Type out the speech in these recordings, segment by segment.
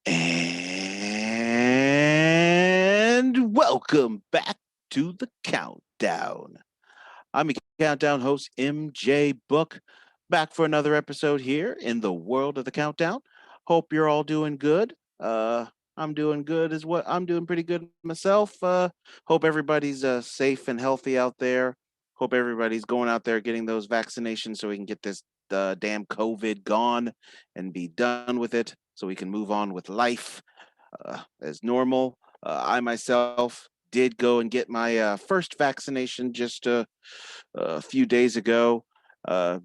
And welcome back to the countdown. I'm your countdown host, MJ Book, back for another episode here in the world of the countdown. Hope you're all doing good. I'm doing good as well. I'm doing pretty good myself. Hope everybody's safe and healthy out there. Hope everybody's going out there getting those vaccinations so we can get this damn COVID gone and be done with it so we can move on with life as normal. I myself did go and get my first vaccination just a few days ago. Uh,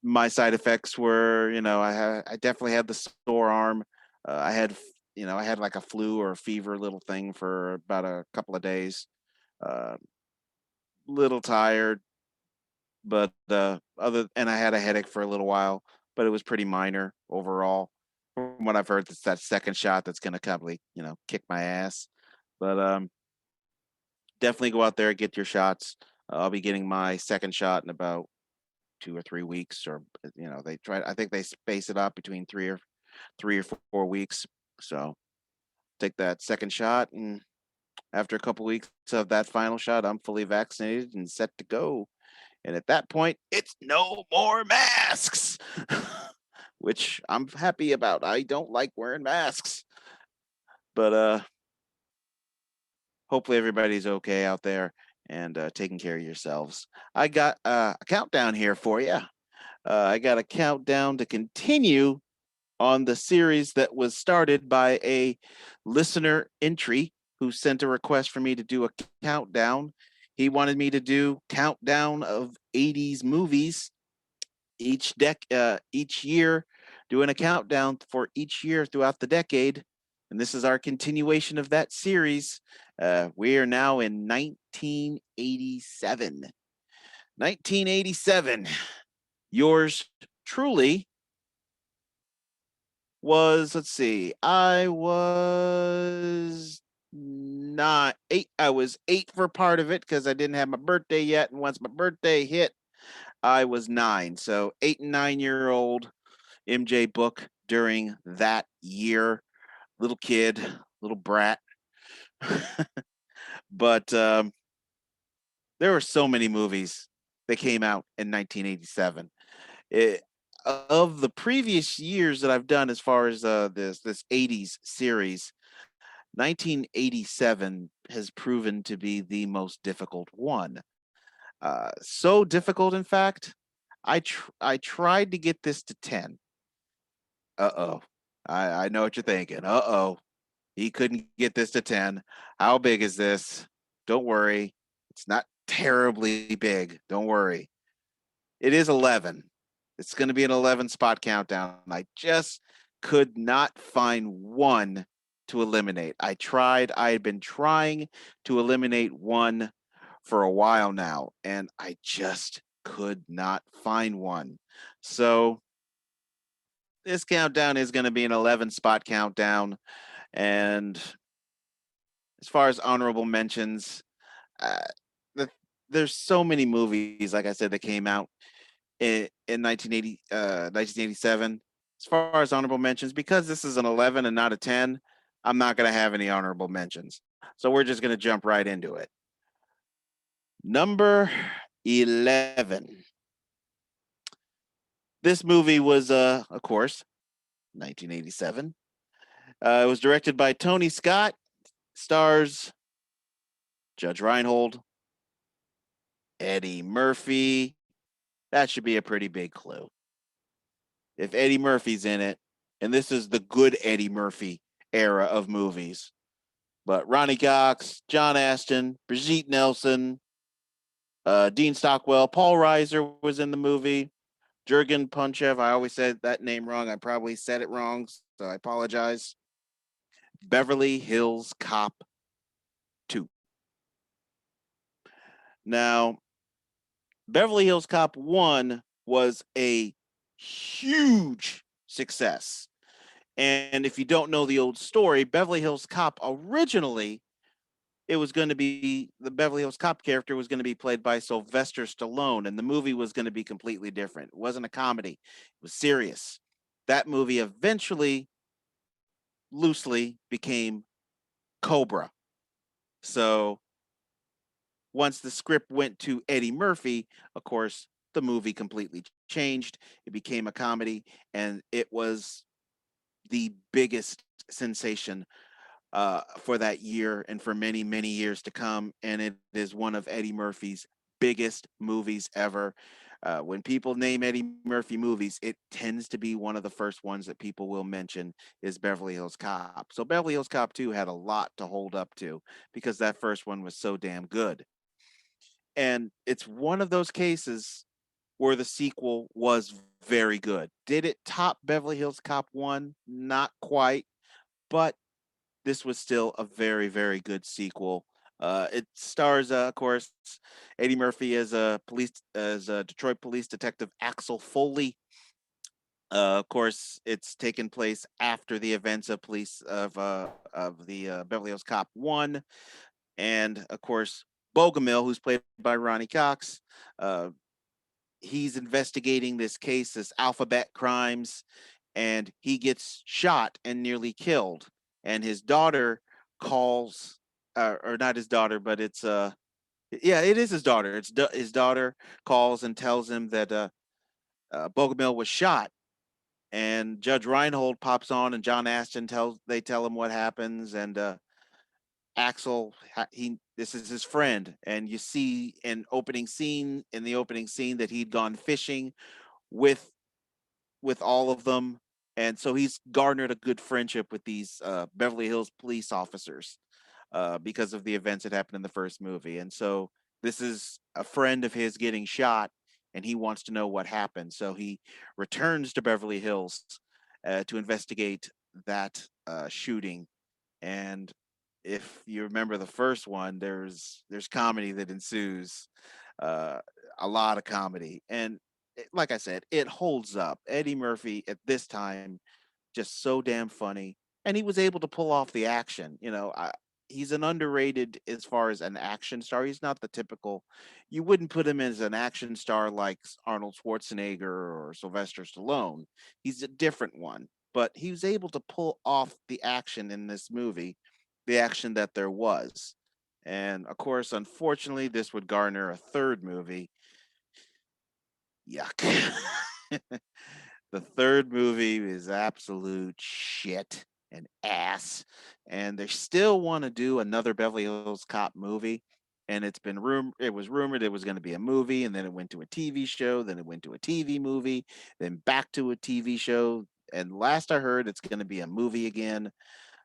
my side effects were, I definitely had the sore arm. I had, I had like a flu or a fever little thing for about a couple of days. Uh, little tired, but and I had a headache for a little while, but it was pretty minor overall. From what I've heard, it's that second shot that's going to probably, kick my ass. But definitely go out there and get your shots. I'll be getting my second shot in about 2 or 3 weeks, or they try. I think they space it out between 3 or 4 weeks. So take that second shot, and after a couple weeks of that final shot, I'm fully vaccinated and set to go. And at that point, it's no more masks, which I'm happy about. I don't like wearing masks, but hopefully everybody's okay out there and taking care of yourselves. I got a countdown here for you. I got a countdown to continue on the series that was started by a listener entry who sent a request for me to do a countdown. He wanted me to do countdown of 80s movies each year, doing a countdown for each year throughout the decade. And this is our continuation of that series. We are now in 1987. 1987. Yours truly was, let's see, I was not eight. I was 8 for part of it because I didn't have my birthday yet. And once my birthday hit, I was 9. So 8 and 9-year-old MJ Book during that year. Little kid, little brat. But there were so many movies that came out in 1987. Of the previous years that I've done, as far as this 80s series, 1987 has proven to be the most difficult one. So difficult, in fact, I tried to get this to 10. Uh-oh. I know what you're thinking. Uh-oh. He couldn't get this to 10. How big is this? Don't worry. It's not terribly big. Don't worry. It is 11. It's going to be an 11 spot countdown. I just could not find one to eliminate. I had been trying to eliminate one for a while now, and I just could not find one. So this countdown is going to be an 11 spot countdown. And as far as honorable mentions, uh, the, there's so many movies, like I said, that came out in 1987. As far as honorable mentions, because this is an 11 and not a 10, I'm not going to have any honorable mentions. So we're just going to jump right into it. Number 11. This movie was, of course, 1987. It was directed by Tony Scott, stars Judge Reinhold, Eddie Murphy. That should be a pretty big clue. If Eddie Murphy's in it, and this is the good Eddie Murphy era of movies. But Ronnie Cox, John Aston, Brigitte Nelson, Dean Stockwell, Paul Reiser was in the movie. Jurgen Punchev, I always said that name wrong. I probably said it wrong, so I apologize. Beverly Hills Cop 2. Now, Beverly Hills Cop 1 was a huge success. And if you don't know the old story, Beverly Hills Cop originally, it was going to be the Beverly Hills Cop character was going to be played by Sylvester Stallone, and the movie was going to be completely different. It wasn't a comedy, it was serious. That movie eventually loosely became Cobra. So once the script went to Eddie Murphy, of course, the movie completely changed. It became a comedy, and it was the biggest sensation for that year and for many, many years to come. And it is one of Eddie Murphy's biggest movies ever. When people name Eddie Murphy movies, it tends to be one of the first ones that people will mention is Beverly Hills Cop. So Beverly Hills Cop 2 had a lot to hold up to because that first one was so damn good. And it's one of those cases where the sequel was very good. Did it top Beverly Hills Cop 1? Not quite, but this was still a very, very good sequel. It stars, of course, Eddie Murphy as a Detroit police detective Axel Foley. Of course, it's taken place after the events of the Beverly Hills Cop 1, and of course, Bogomil, who's played by Ronnie Cox. Uh, he's investigating this case, this alphabet crimes, and he gets shot and nearly killed. And his daughter calls, or not his daughter, but yeah, it is his daughter. His daughter calls and tells him that Bogomil was shot. And Judge Reinhold pops on, and John Aston tell him what happens, and Axel, he this is his friend, and you see in the opening scene that he'd gone fishing with all of them, and so he's garnered a good friendship with these Beverly Hills police officers because of the events that happened in the first movie, and so this is a friend of his getting shot, and he wants to know what happened, so he returns to Beverly Hills to investigate that shooting. And if you remember the first one, there's comedy that ensues, uh, a lot of comedy, and like I said, it holds up. Eddie Murphy at this time just so damn funny, and he was able to pull off the action. He's an underrated as far as an action star. He's not the typical. You wouldn't put him as an action star like Arnold Schwarzenegger or Sylvester Stallone. He's a different one, but he was able to pull off the action in this movie, the action that there was. And of course, unfortunately, this would garner a third movie. Yuck. The third movie is absolute shit and ass, and they still want to do another Beverly Hills Cop movie. And it was rumored it was going to be a movie, and then it went to a TV show, then it went to a TV movie, then back to a TV show, and last I heard, it's going to be a movie again.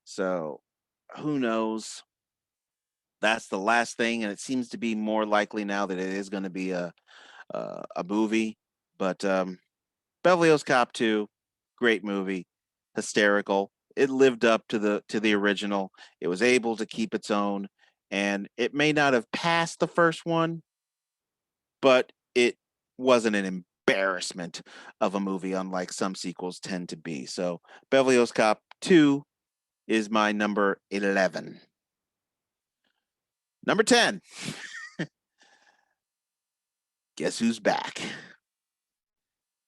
So who knows? That's the last thing, and it seems to be more likely now that it is going to be a movie. But Beverly Hills Cop 2, great movie, hysterical. It lived up to the original. It was able to keep its own, and it may not have passed the first one, but it wasn't an embarrassment of a movie, unlike some sequels tend to be. So Beverly Hills Cop 2 is my number 11. Number 10. Guess who's back?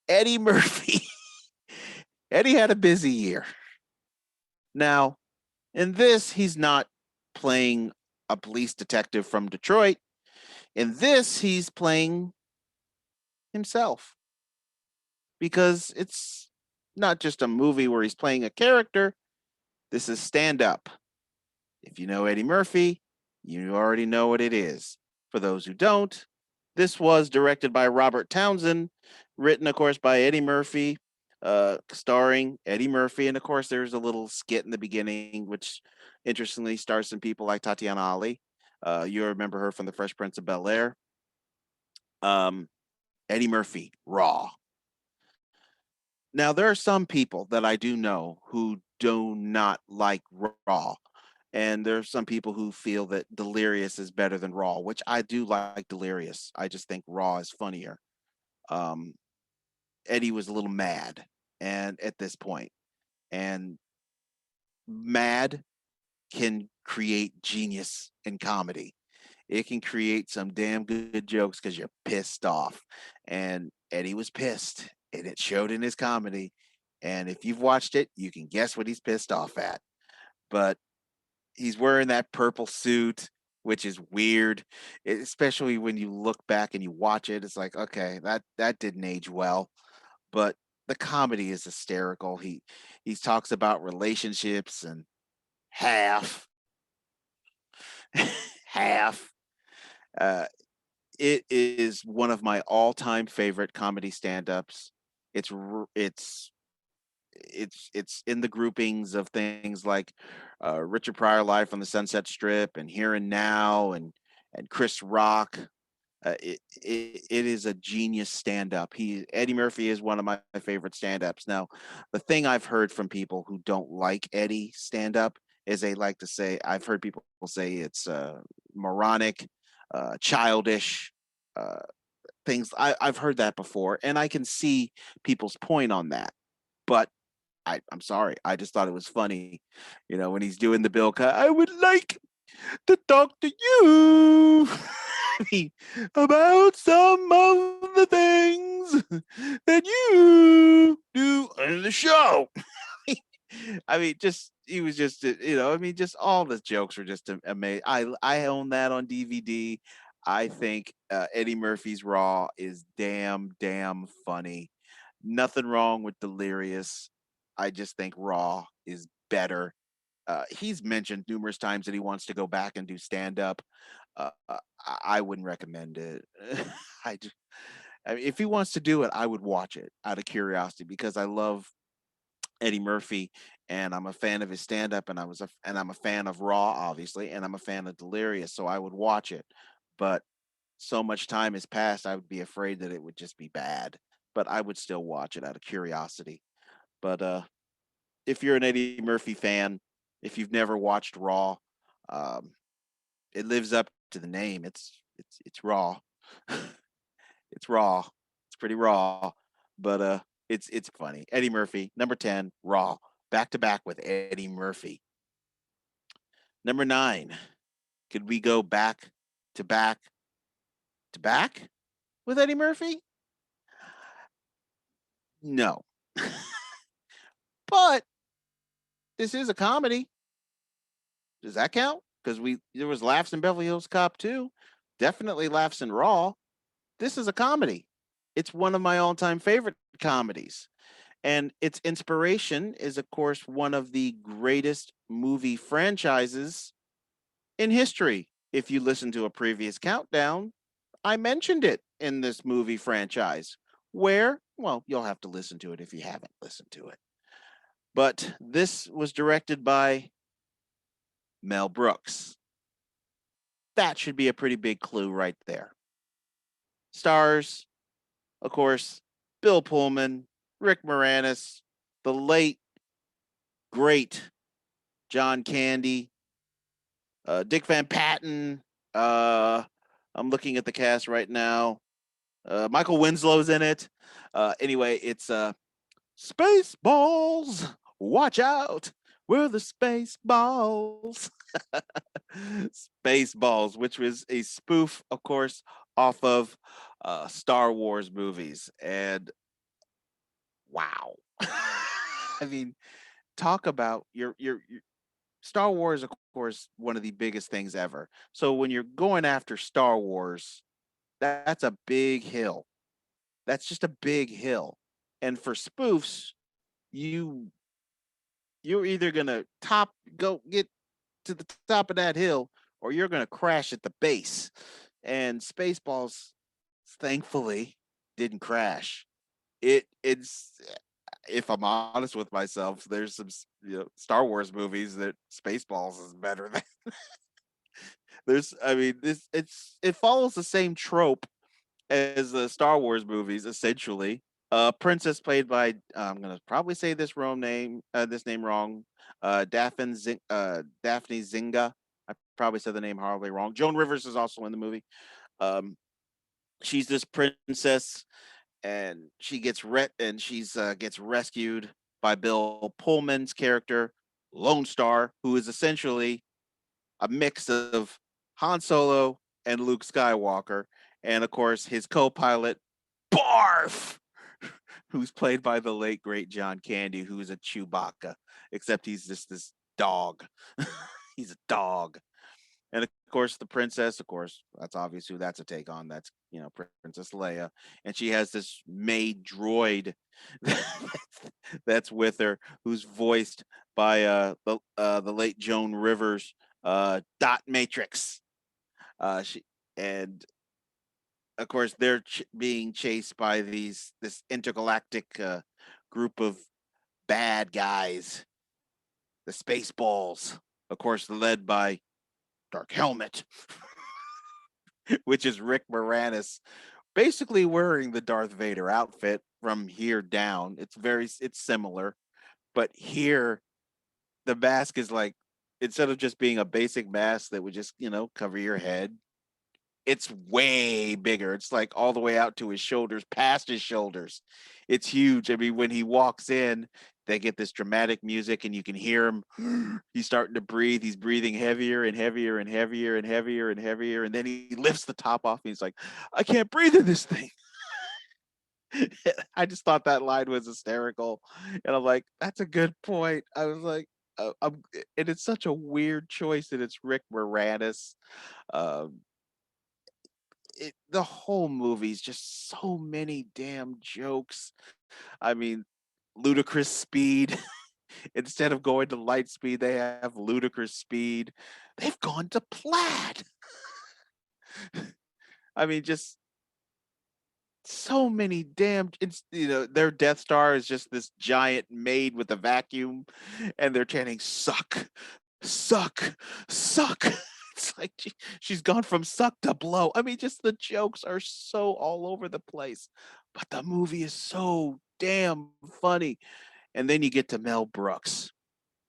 Eddie Murphy. Eddie had a busy year. Now, in this, he's not playing a police detective from Detroit. In this, he's playing himself because it's not just a movie where he's playing a character. This is stand up. If you know Eddie Murphy, you already know what it is. For those who don't, this was directed by Robert Townsend, written, of course, by Eddie Murphy, starring Eddie Murphy. And of course, there's a little skit in the beginning, which interestingly stars some people like Tatiana Ali. You remember her from The Fresh Prince of Bel Air. Eddie Murphy, Raw. Now, there are some people that I do know who do not like Raw. And there are some people who feel that Delirious is better than Raw, which I do like Delirious. I just think Raw is funnier. Um, Eddie was a little mad and at this point, and mad can create genius in comedy. It can create some damn good jokes because you're pissed off. And Eddie was pissed, and it showed in his comedy. And if you've watched it, you can guess what he's pissed off at. but he's wearing that purple suit, which is weird, especially when you look back and you watch it. It's like, okay, that didn't age well, but the comedy is hysterical. He talks about relationships and half, half. Uh, it is one of my all-time favorite comedy stand-ups. It's in the groupings of things like Richard Pryor Life on the Sunset Strip and Here and Now and Chris Rock. It is a genius stand-up. Eddie Murphy is one of my favorite stand-ups. Now, the thing I've heard from people who don't like Eddie stand-up is they like to say, I've heard people say it's moronic, childish, uh, things. I've heard that before, and I can see people's point on that. But I'm sorry, I just thought it was funny, when he's doing the Bill cut. I would like to talk to you about some of the things that you do in the show. I mean, just he was just just all the jokes were just amazing. I own that on DVD. I think Eddie Murphy's Raw is damn funny. Nothing wrong with Delirious. I just think Raw is better. He's mentioned numerous times that he wants to go back and do stand up. I wouldn't recommend it. I, just, I mean, if he wants to do it, I would watch it out of curiosity because I love Eddie Murphy and I'm a fan of his stand up and I'm a fan of Raw obviously and I'm a fan of Delirious, so I would watch it. But so much time has passed, I would be afraid that it would just be bad. But I would still watch it out of curiosity. But if you're an Eddie Murphy fan, if you've never watched Raw, um, it lives up to the name. It's raw. It's raw. It's pretty raw, but it's funny. Eddie Murphy, number 10, Raw, back to back with Eddie Murphy. Number 9, could we go back to back to back with Eddie Murphy? No, but this is a comedy. Does that count? Because there was laughs in Beverly Hills Cop too. Definitely laughs in Raw. This is a comedy. It's one of my all-time favorite comedies. And its inspiration is, of course, one of the greatest movie franchises in history. If you listen to a previous countdown, I mentioned it in this movie franchise, where, well, you'll have to listen to it if you haven't listened to it. But this was directed by Mel Brooks. That should be a pretty big clue right there. Stars, of course, Bill Pullman, Rick Moranis, the late, great John Candy, Dick Van Patten. I'm looking at the cast right now. Michael Winslow's in it. Anyway, it's Spaceballs. Watch out. We're the Spaceballs. Spaceballs, which was a spoof, of course, off of Star Wars movies. And wow. I mean, talk about your Star Wars, of course, one of the biggest things ever. So when you're going after Star Wars, that's a big hill. That's just a big hill. And for spoofs, you you're either gonna go get to the top of that hill, or you're gonna crash at the base. And Spaceballs, thankfully, didn't crash. It's if I'm honest with myself, there's some Star Wars movies that Spaceballs is better than. I mean, it follows the same trope as the Star Wars movies, essentially. Princess played by I'm gonna probably say this name wrong. Daphne Zinga. I probably said the name horribly wrong. Joan Rivers is also in the movie. Um, she's this princess, and she's gets rescued by Bill Pullman's character, Lone Star, who is essentially a mix of Han Solo and Luke Skywalker, and of course his co-pilot Barf, who's played by the late great John Candy, who is a Chewbacca, except he's just this dog. He's a dog. And of course, the princess, of course, that's obvious who that's a take on. That's, Princess Leia. And she has this maid droid that's with her, who's voiced by the late Joan Rivers, Dot Matrix. She and of course they're being chased by this intergalactic group of bad guys, the Spaceballs, of course, led by Dark Helmet, which is Rick Moranis, basically wearing the Darth Vader outfit from here down. It's similar, but here the mask is like, instead of just being a basic mask that would just, cover your head, it's way bigger. It's like all the way out to his shoulders, past his shoulders. It's huge. I mean, when he walks in, they get this dramatic music and you can hear him. He's starting to breathe. He's breathing heavier and heavier and heavier and heavier and heavier. And then he lifts the top off and he's like, I can't breathe in this thing. I just thought that line was hysterical. And I'm like, that's a good point. I was like, and it's such a weird choice that it's Rick Moranis. Um, the whole movie's just so many damn jokes. I mean, ludicrous speed. Instead of going to light speed, they have ludicrous speed. They've gone to plaid. I mean, just so many damn. It's their Death Star is just this giant maid with a vacuum, and they're chanting "suck, suck, suck." It's like she's gone from suck to blow. I mean, just the jokes are so all over the place, but the movie is so damn funny. And then you get to Mel Brooks.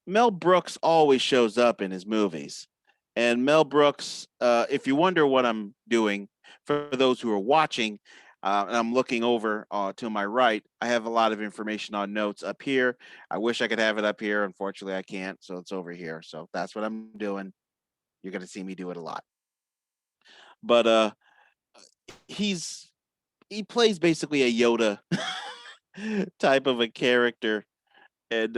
Mel Brooks always shows up in his movies. And Mel Brooks, if you wonder what I'm doing, for those who are watching, and I'm looking over to my right, I have a lot of information on notes up here. I wish I could have it up here. Unfortunately, I can't. So it's over here. So that's what I'm doing. You're going to see me do it a lot. But he plays basically a Yoda type of a character. And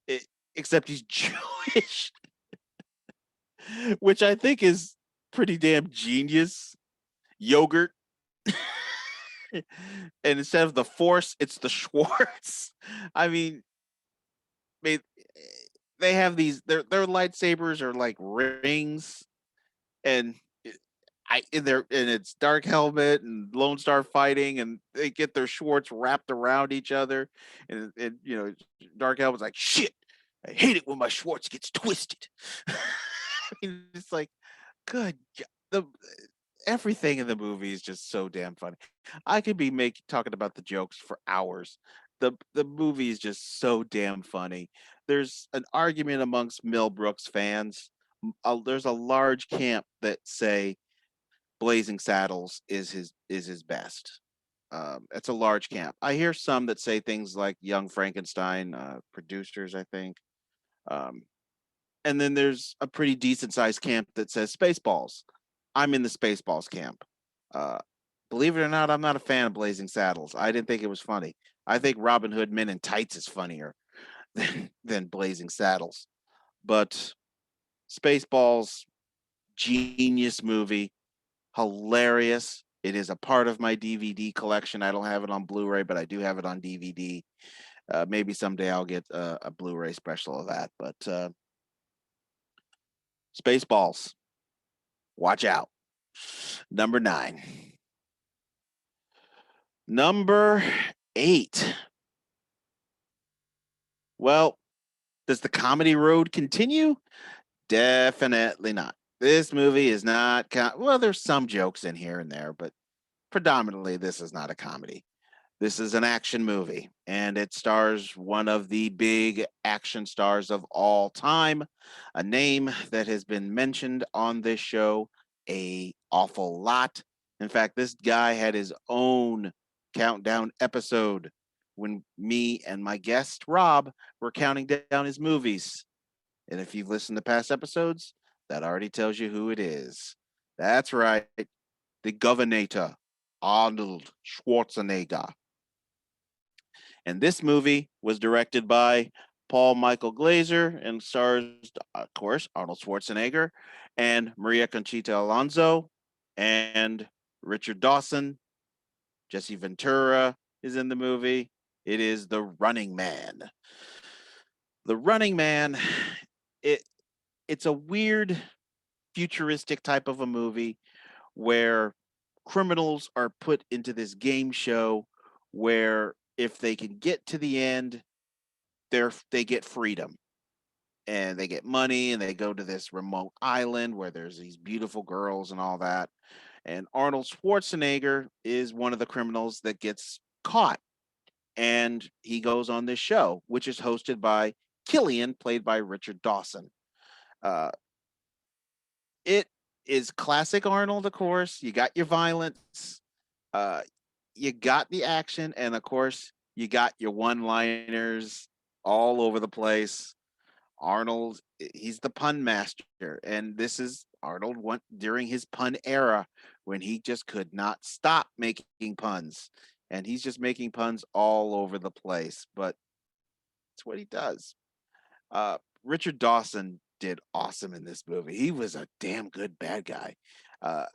it, except he's Jewish, which I think is pretty damn genius. Yogurt. And instead of the Force, it's the Schwartz. I mean, they they have these their lightsabers are like rings, and and it's Dark Helmet and Lone Star fighting, and they get their Schwartz wrapped around each other, and Dark Helmet's like, shit, I hate it when my Schwartz gets twisted. I mean, it's like, good. The everything in the movie is just so damn funny. I could be talking about the jokes for hours. The movie is just so damn funny. There's an argument amongst Mel Brooks fans. There's a large camp that say Blazing Saddles is his best. It's a large camp. I hear some that say things like Young Frankenstein, producers, I think. Um, and then there's a pretty decent sized camp that says Spaceballs. I'm in the Spaceballs camp. Uh, Believe it or not, I'm not a fan of Blazing Saddles. I didn't think it was funny. I think Robin Hood Men in Tights is funnier than Blazing Saddles. But Spaceballs, genius movie, hilarious. It is a part of my DVD collection. I don't have it on Blu-ray, but I do have it on DVD. Maybe someday I'll get a Blu-ray special of that. But Spaceballs, watch out. Number 9. Number 8. Well, does the comedy road continue? Definitely not. This movie is not. Well, there's some jokes in here and there, but predominantly, this is not a comedy. This is an action movie, and it stars one of the big action stars of all time, a name that has been mentioned on this show a awful lot. In fact, this guy had his own countdown episode when me and my guest Rob were counting down his movies. And if you've listened to past episodes, that already tells you who it is. That's right, the Governator, Arnold Schwarzenegger. And this movie was directed by Paul Michael Glazer and stars, of course, Arnold Schwarzenegger and Maria Conchita Alonso and Richard Dawson. Jesse Ventura is in the movie. It is The Running Man. The Running Man, it it's a weird futuristic type of a movie where criminals are put into this game show where if they can get to the end, they get freedom and they get money and they go to this remote island where there's these beautiful girls and all that. And Arnold Schwarzenegger is one of the criminals that gets caught, and he goes on this show, which is hosted by Killian, played by Richard Dawson. Uh, it is classic Arnold, of course. You got your violence, uh, you got the action, and of course, you got your one-liners all over the place. Arnold, he's the pun master, and this is Arnold went during his pun era when he just could not stop making puns, and he's just making puns all over the place. But it's what he does. Richard Dawson did awesome in this movie. He was a damn good bad guy. Uh,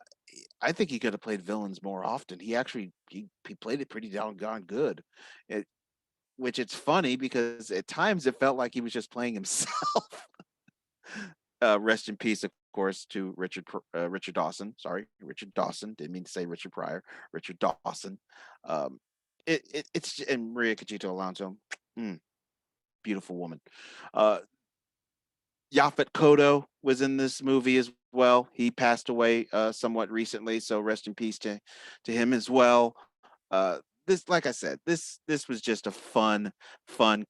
I think he could have played villains more often. He actually he played it pretty doggone good. It, which it's funny because at times it felt like he was just playing himself. Rest in peace, of course, to Richard Dawson. Sorry, Richard Dawson. Didn't mean to say Richard Pryor. Richard Dawson. Um, it's and Maria Conchita Alonso, beautiful woman. Uh, Yaphet Kotto was in this movie as well. He passed away somewhat recently, so rest in peace to him as well. This, like I said, this was just a fun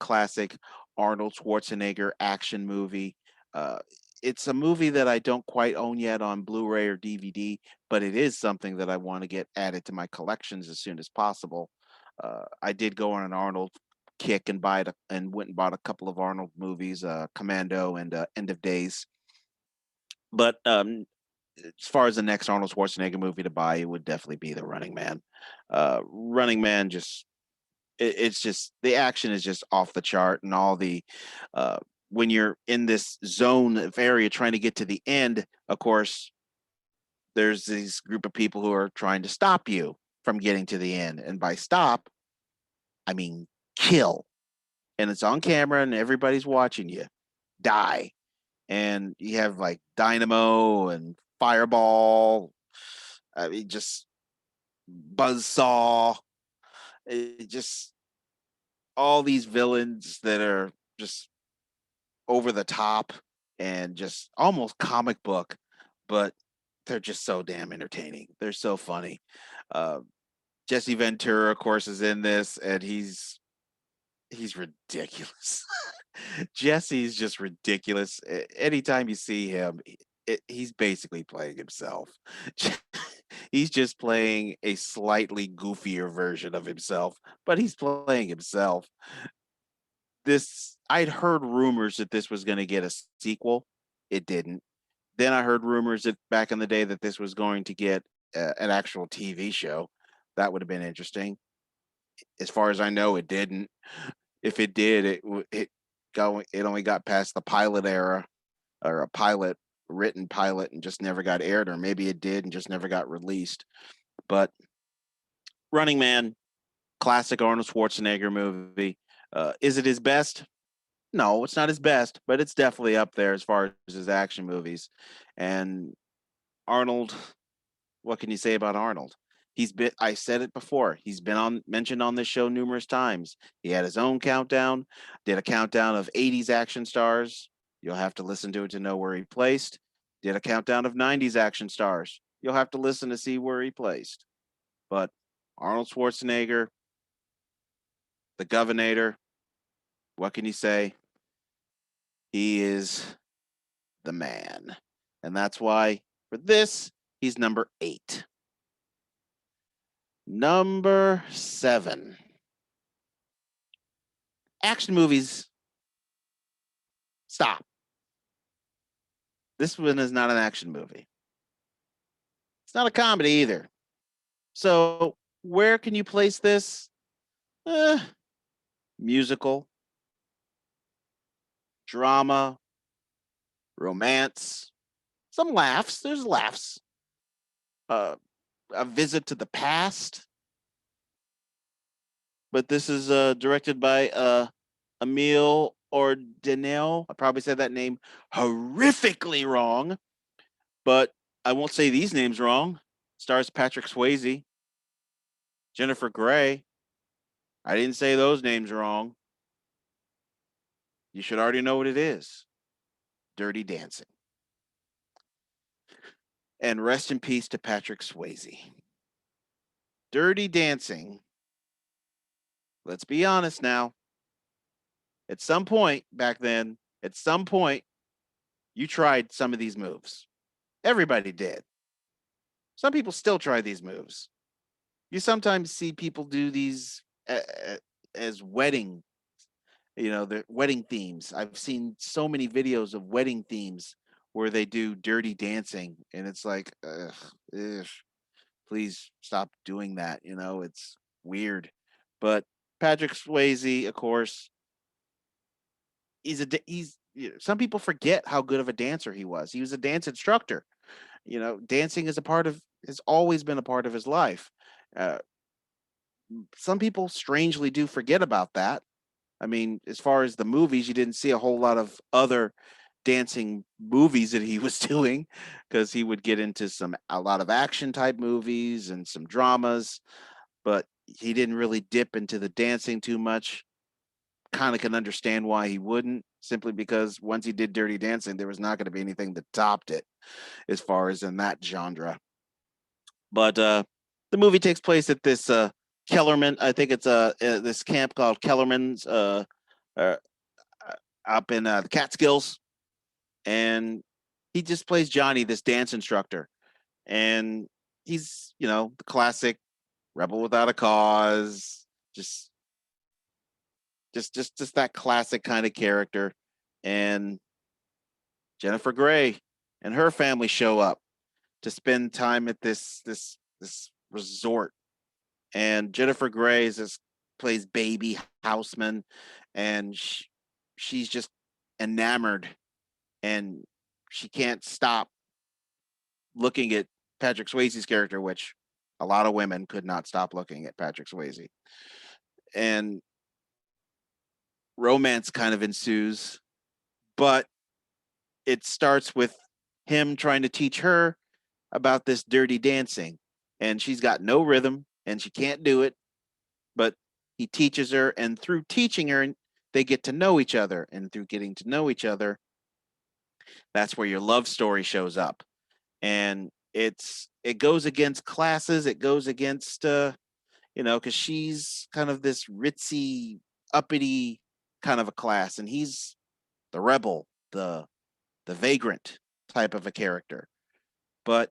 classic Arnold Schwarzenegger action movie. Uh, it's a movie that I don't quite own yet on Blu-ray or DVD, but it is something that I want to get added to my collections as soon as possible. I did go on an Arnold kick and and went and bought a couple of Arnold movies, Commando and End of Days. But as far as the next Arnold Schwarzenegger movie to buy, it would definitely be The Running Man. Running Man just it's just the action is just off the chart, and all the uh, when you're in this zone of area trying to get to the end, of course, there's these group of people who are trying to stop you from getting to the end, and by stop, I mean kill. And it's on camera, and everybody's watching you die. And you have like Dynamo and Fireball. I mean, just Buzzsaw. It just all these villains that are just over the top and just almost comic book, but they're just so damn entertaining. They're so funny. Uh, Jesse Ventura, of course, is in this, and he's ridiculous. Jesse's just ridiculous. Anytime you see him, he's basically playing himself. He's just playing a slightly goofier version of himself, but he's playing himself. This I'd heard rumors that this was going to get a sequel. It didn't. Then I heard rumors that back in the day that this was going to get an actual TV show. That would have been interesting. As far as I know, it didn't. If it did, it only got past the pilot era or a pilot written pilot and just never got aired, or maybe it did and just never got released. But Running Man, classic Arnold Schwarzenegger movie. Is it his best? No, it's not his best, but it's definitely up there as far as his action movies. And Arnold, what can you say about Arnold? I said it before, he's been mentioned on this show numerous times. He had his own countdown, did a countdown of 80s action stars. You'll have to listen to it to know where he placed. Did a countdown of 90s action stars. You'll have to listen to see where he placed. But Arnold Schwarzenegger, the Governator, what can you say? He is the man. And that's why for this, he's number 8. Number 7. Action movies. Stop. This one is not an action movie. It's not a comedy either. So, where can you place this? Musical. drama, romance, some laughs. There's laughs. Uh, a visit to the past. But this is directed by Emil Ordinel. I probably said that name horrifically wrong, but I won't say these names wrong. Stars Patrick Swayze, Jennifer Grey. I didn't say those names wrong. You should already know what it is. Dirty Dancing. And rest in peace to Patrick Swayze. Dirty Dancing. Let's be honest now. At some point back then, at some point, you tried some of these moves. Everybody did. Some people still try these moves. You sometimes see people do these as wedding, the wedding themes. I've seen so many videos of wedding themes where they do dirty dancing, and it's like, ugh, please stop doing that. It's weird. But Patrick Swayze, of course, he's. Some people forget how good of a dancer he was. He was a dance instructor. Dancing is has always been a part of his life. Uh, some people strangely do forget about that. I mean, as far as the movies, you didn't see a whole lot of other dancing movies that he was doing, because he would get into a lot of action type movies and some dramas, but he didn't really dip into the dancing too much. Kind of can understand why he wouldn't, simply because once he did Dirty Dancing, there was not going to be anything that topped it as far as in that genre. But the movie takes place at this Kellerman. I think it's this camp called Kellerman's uh, up in the Catskills, and he just plays Johnny, this dance instructor, and he's the classic rebel without a cause, just that classic kind of character. And Jennifer Grey and her family show up to spend time at this resort. And Jennifer Grey plays baby Houseman, and she's just enamored, and she can't stop looking at Patrick Swayze's character, which a lot of women could not stop looking at Patrick Swayze. And romance kind of ensues, but it starts with him trying to teach her about this dirty dancing, and she's got no rhythm and she can't do it, but he teaches her, and through teaching her, they get to know each other, and through getting to know each other, that's where your love story shows up. And it goes against classes, it goes against because she's kind of this ritzy, uppity kind of a class, and he's the rebel, the vagrant type of a character. But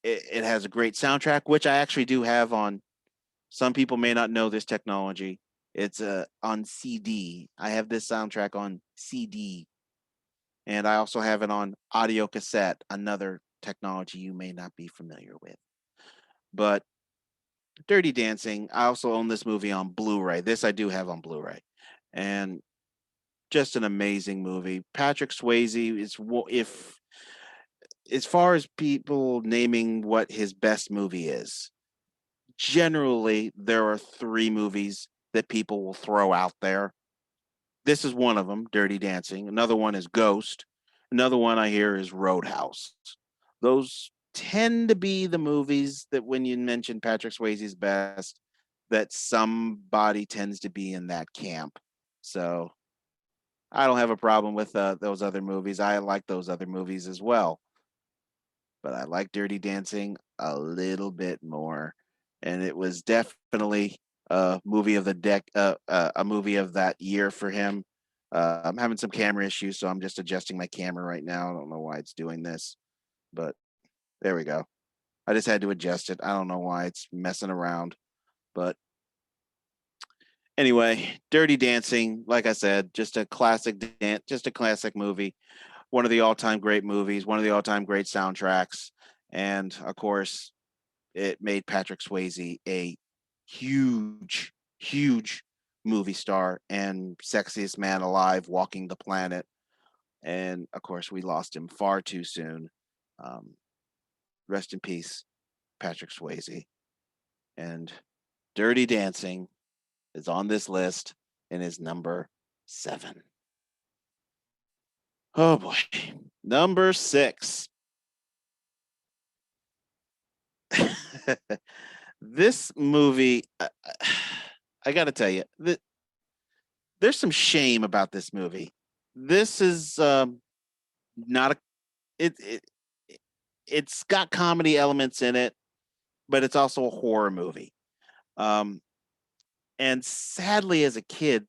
it has a great soundtrack, which I actually do have on. Some people may not know this technology. It's on CD. I have this soundtrack on CD, and I also have it on audio cassette, another technology you may not be familiar with. But Dirty Dancing, I also own this movie on Blu-ray. This I do have on Blu-ray. And just an amazing movie. Patrick Swayze is, if as far as people naming what his best movie is, generally there are three movies that people will throw out there. This is one of them, Dirty Dancing. Another one is Ghost. Another one I hear is Roadhouse. Those tend to be the movies that when you mention Patrick Swayze's best, that somebody tends to be in that camp. So I don't have a problem with those other movies. I like those other movies as well. But I like Dirty Dancing a little bit more. And it was definitely a movie of the a movie of that year for him. I'm having some camera issues, so I'm just adjusting my camera right now. I don't know why it's doing this, but there we go. I just had to adjust it. I don't know why it's messing around, but anyway, Dirty Dancing, like I said, just a classic dance, just a classic movie. One of the all-time great movies, one of the all-time great soundtracks, and of course, it made Patrick Swayze a huge, huge movie star and sexiest man alive walking the planet. And of course, we lost him far too soon. Um, rest in peace, Patrick Swayze. And Dirty Dancing is on this list and is number 7. Oh boy. Number 6. This movie, I got to tell you, there's some shame about this movie. This is not a it, it it's got comedy elements in it, but it's also a horror movie. Um, and sadly, as a kid,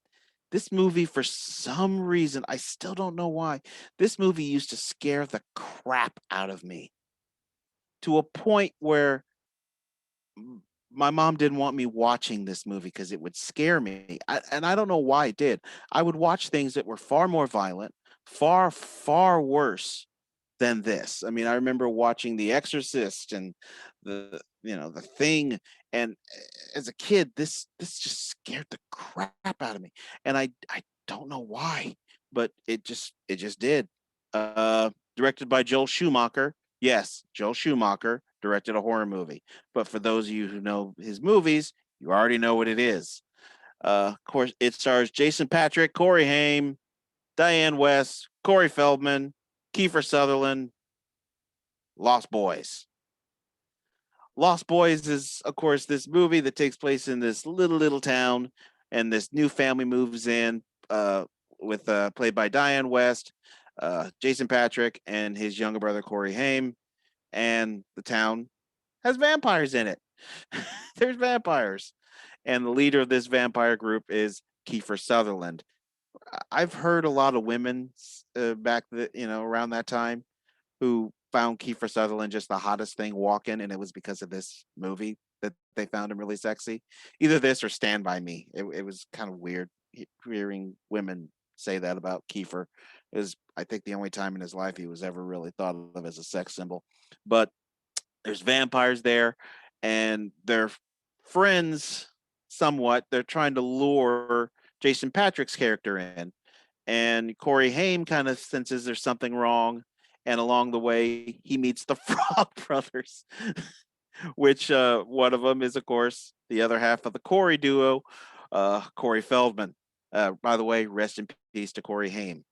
this movie, for some reason, I still don't know why, this movie used to scare the crap out of me to a point where my mom didn't want me watching this movie because it would scare me. And I don't know why it did. I would watch things that were far more violent, far, far worse than this. I mean, I remember watching The Exorcist and the Thing, and as a kid, this just scared the crap out of me, and I don't know why, but it just did. Directed by Joel Schumacher. Yes, Joel Schumacher directed a horror movie, but for those of you who know his movies, you already know what it is. Of course, it stars Jason Patrick, Corey Haim, Diane West, Corey Feldman, Kiefer Sutherland. Lost Boys. Lost Boys is, of course, this movie that takes place in this little town, and this new family moves in with played by Diane West, Jason Patrick, and his younger brother Corey Haim, and the town has vampires in it. There's vampires, and the leader of this vampire group is Kiefer Sutherland. I've heard a lot of women around that time who found Kiefer Sutherland just the hottest thing walking, and it was because of this movie that they found him really sexy. Either this or Stand By Me. It was kind of weird hearing women say that about Kiefer. It was, I think, the only time in his life he was ever really thought of as a sex symbol. But there's vampires there, and they're friends somewhat. They're trying to lure Jason Patrick's character in, and Corey Haim kind of senses there's something wrong. And along the way, he meets the Frog Brothers, which one of them is, of course, the other half of the Corey duo, Corey Feldman. By the way, rest in peace to Corey Haim.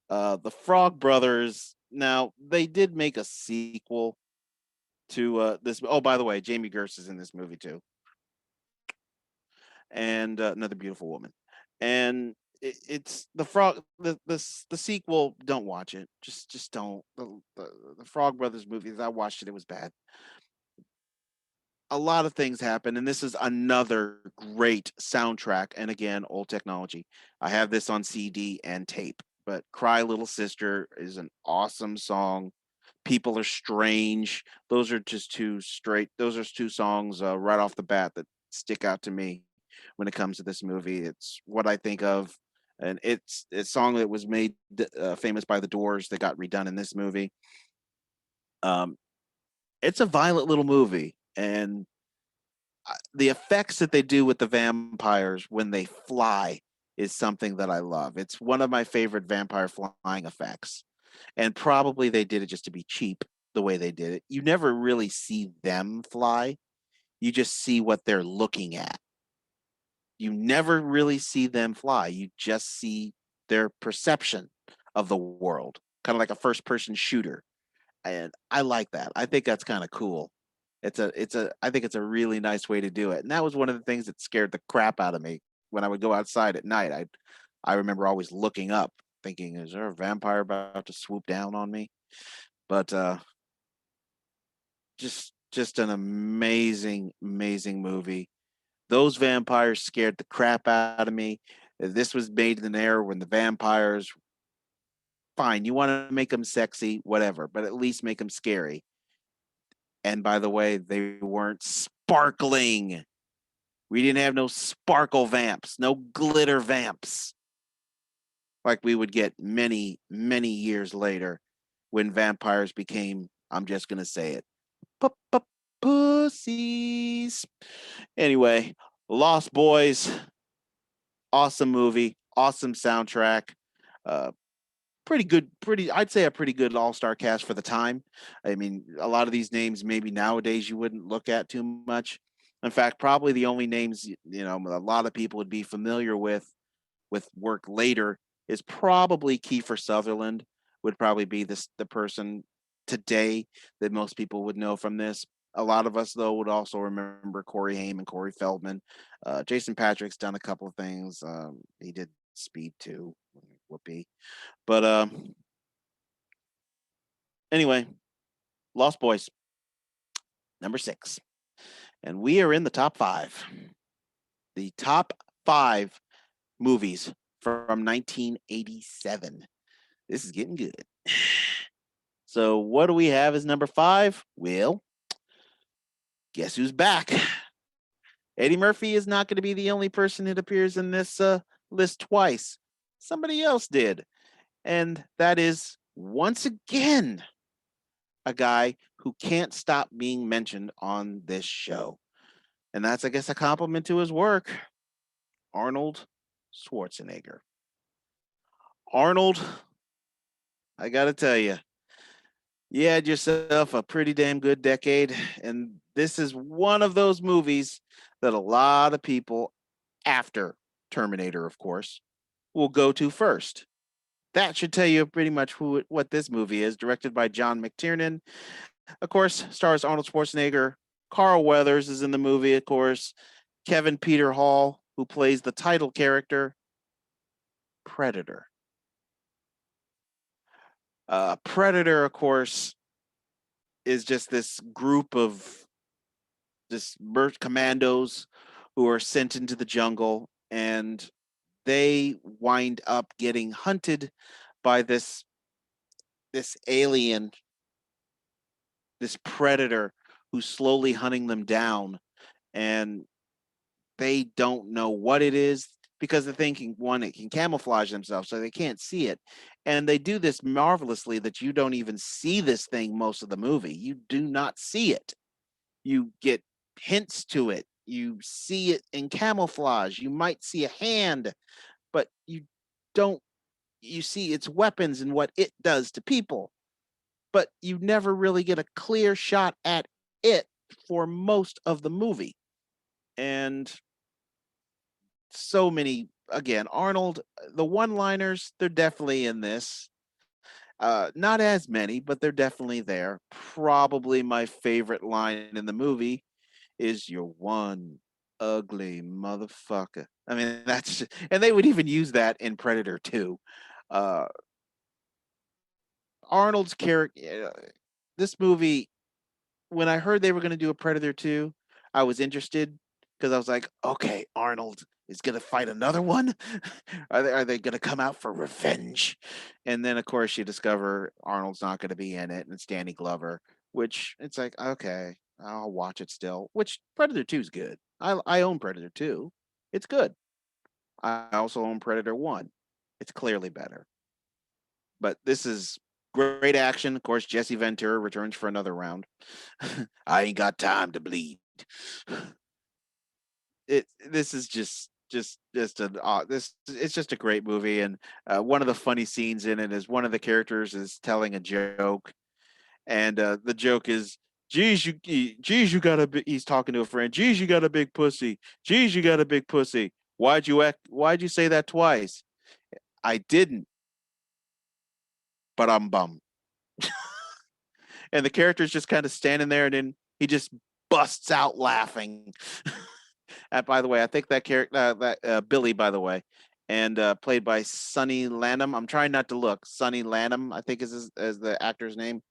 The Frog Brothers. Now they did make a sequel to this. Oh, by the way, Jamie Gertz is in this movie too, and another beautiful woman. And it's the frog. The sequel. Don't watch it. Just don't. The Frog Brothers movies. I watched it. It was bad. A lot of things happen, and this is another great soundtrack. And again, old technology. I have this on CD and tape. But "Cry Little Sister" is an awesome song. "People Are Strange." Those are just two straight. Those are two songs right off the bat that stick out to me when it comes to this movie. It's what I think of, and it's a song that was made famous by the Doors that got redone in this movie. Um, it's a violent little movie, and the effects that they do with the vampires when they fly is something that I love. It's one of my favorite vampire flying effects, and probably they did it just to be cheap the way they did it. You never really see them fly. You just see what they're looking at. You never really see them fly. You just see their perception of the world, kind of like a first person shooter. And I like that. I think that's kind of cool. I think it's a really nice way to do it. And that was one of the things that scared the crap out of me when I would go outside at night. I remember always looking up thinking, is there a vampire about to swoop down on me? But just an amazing movie. Those vampires scared the crap out of me. This was made in an era when the vampires, fine, you want to make them sexy, whatever, but at least make them scary. And by the way, they weren't sparkling. We didn't have no sparkle vamps, no glitter vamps, like we would get many years later when vampires became, I'm just going to say it, pussies. Anyway, Lost Boys, Awesome movie, awesome soundtrack. Uh, Pretty good, I'd say a pretty good all-star cast for the time. I mean, a lot of these names maybe nowadays you wouldn't look at too much. In fact, probably the only names a lot of people would be familiar with work later is probably Kiefer Sutherland would probably be the person today that most people would know from this. A lot of us though would also remember Corey Haim and Corey Feldman. Jason Patrick's done a couple of things. He did Speed too. Whoopee. But anyway, Lost Boys, number 6. And we are in the top 5. The top 5 movies from 1987. This is getting good. So, what do we have as number 5? Well, guess who's back? Eddie Murphy is not going to be the only person that appears in this list twice. Somebody else did. And that is, once again, a guy who can't stop being mentioned on this show. And that's, I guess, a compliment to his work. Arnold Schwarzenegger. Arnold, I got to tell you, you had yourself a pretty damn good decade. And this is one of those movies that a lot of people, after Terminator, of course, will go to first. That should tell you pretty much what this movie is. Directed by John McTiernan. Of course, stars Arnold Schwarzenegger. Carl Weathers is in the movie, of course. Kevin Peter Hall, who plays the title character, Predator. Predator, of course, is just this group of just commandos who are sent into the jungle, and they wind up getting hunted by this alien, this predator who's slowly hunting them down, and they don't know what it is because they're thinking, one, it can camouflage themselves so they can't see it. And they do this marvelously that you don't even see this thing most of the movie. You do not see it. You get hints to it. You see it in camouflage. You might see a hand, but you don't. You see its weapons and what it does to people, but you never really get a clear shot at it for most of the movie. And so many, again, Arnold, the one-liners, they're definitely in this. Not as many, but they're definitely there. Probably my favorite line in the movie is "You're one ugly motherfucker." I mean, and they would even use that in Predator 2. Uh, Arnold's character, this movie, when I heard they were going to do a Predator 2, I was interested because I was like, okay, Arnold is going to fight another one. Are they going to come out for revenge? And then, of course, you discover Arnold's not going to be in it, and it's Danny Glover, which it's like, okay, I'll watch it still. Which Predator 2 is good. I own Predator 2. It's good. I also own Predator 1. It's clearly better. But this is great action. Of course, Jesse Ventura returns for another round. I ain't got time to bleed. This is just an this it's just a great movie, and one of the funny scenes in it is one of the characters is telling a joke, and the joke is, geez, you got a he's talking to a friend. Geez, you got a big pussy. Geez, you got a big pussy. Why'd you say that twice? I didn't, but I'm bummed. And the character's just kind of standing there, and then he just busts out laughing. And by the way, I think that character, Billy, by the way, and played by Sonny Landham. I'm trying not to look. Sonny Landham, I think is the actor's name.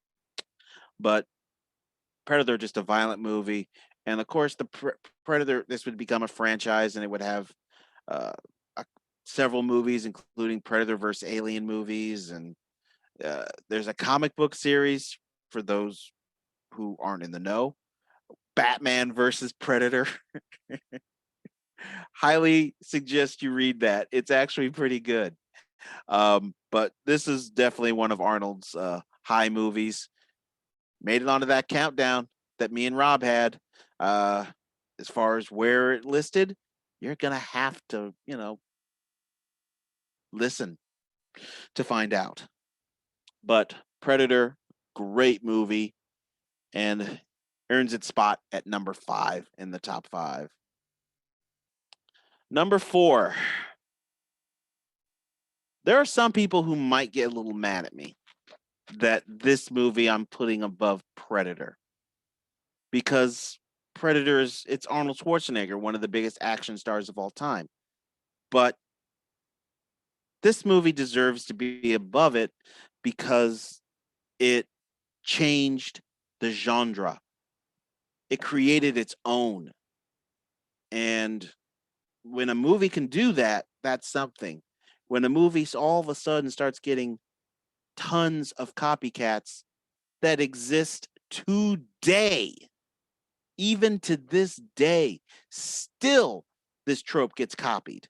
But Predator, just a violent movie, and of course the Predator. This would become a franchise, and it would have uh, several movies, including Predator versus Alien movies, and there's a comic book series for those who aren't in the know. Batman versus Predator. Highly suggest you read that. It's actually pretty good. But this is definitely one of Arnold's high movies. Made it onto that countdown that me and Rob had. Uh, as far as where it listed, you're gonna have to, listen to find out. But Predator, great movie, and earns its spot at number 5 in the top 5. Number 4. There are some people who might get a little mad at me that this movie I'm putting above Predator, because Predator it's Arnold Schwarzenegger, one of the biggest action stars of all time. But this movie deserves to be above it because it changed the genre. It created its own. And when a movie can do that, that's something. When a movie all of a sudden starts getting tons of copycats that exist today, even to this day, still this trope gets copied.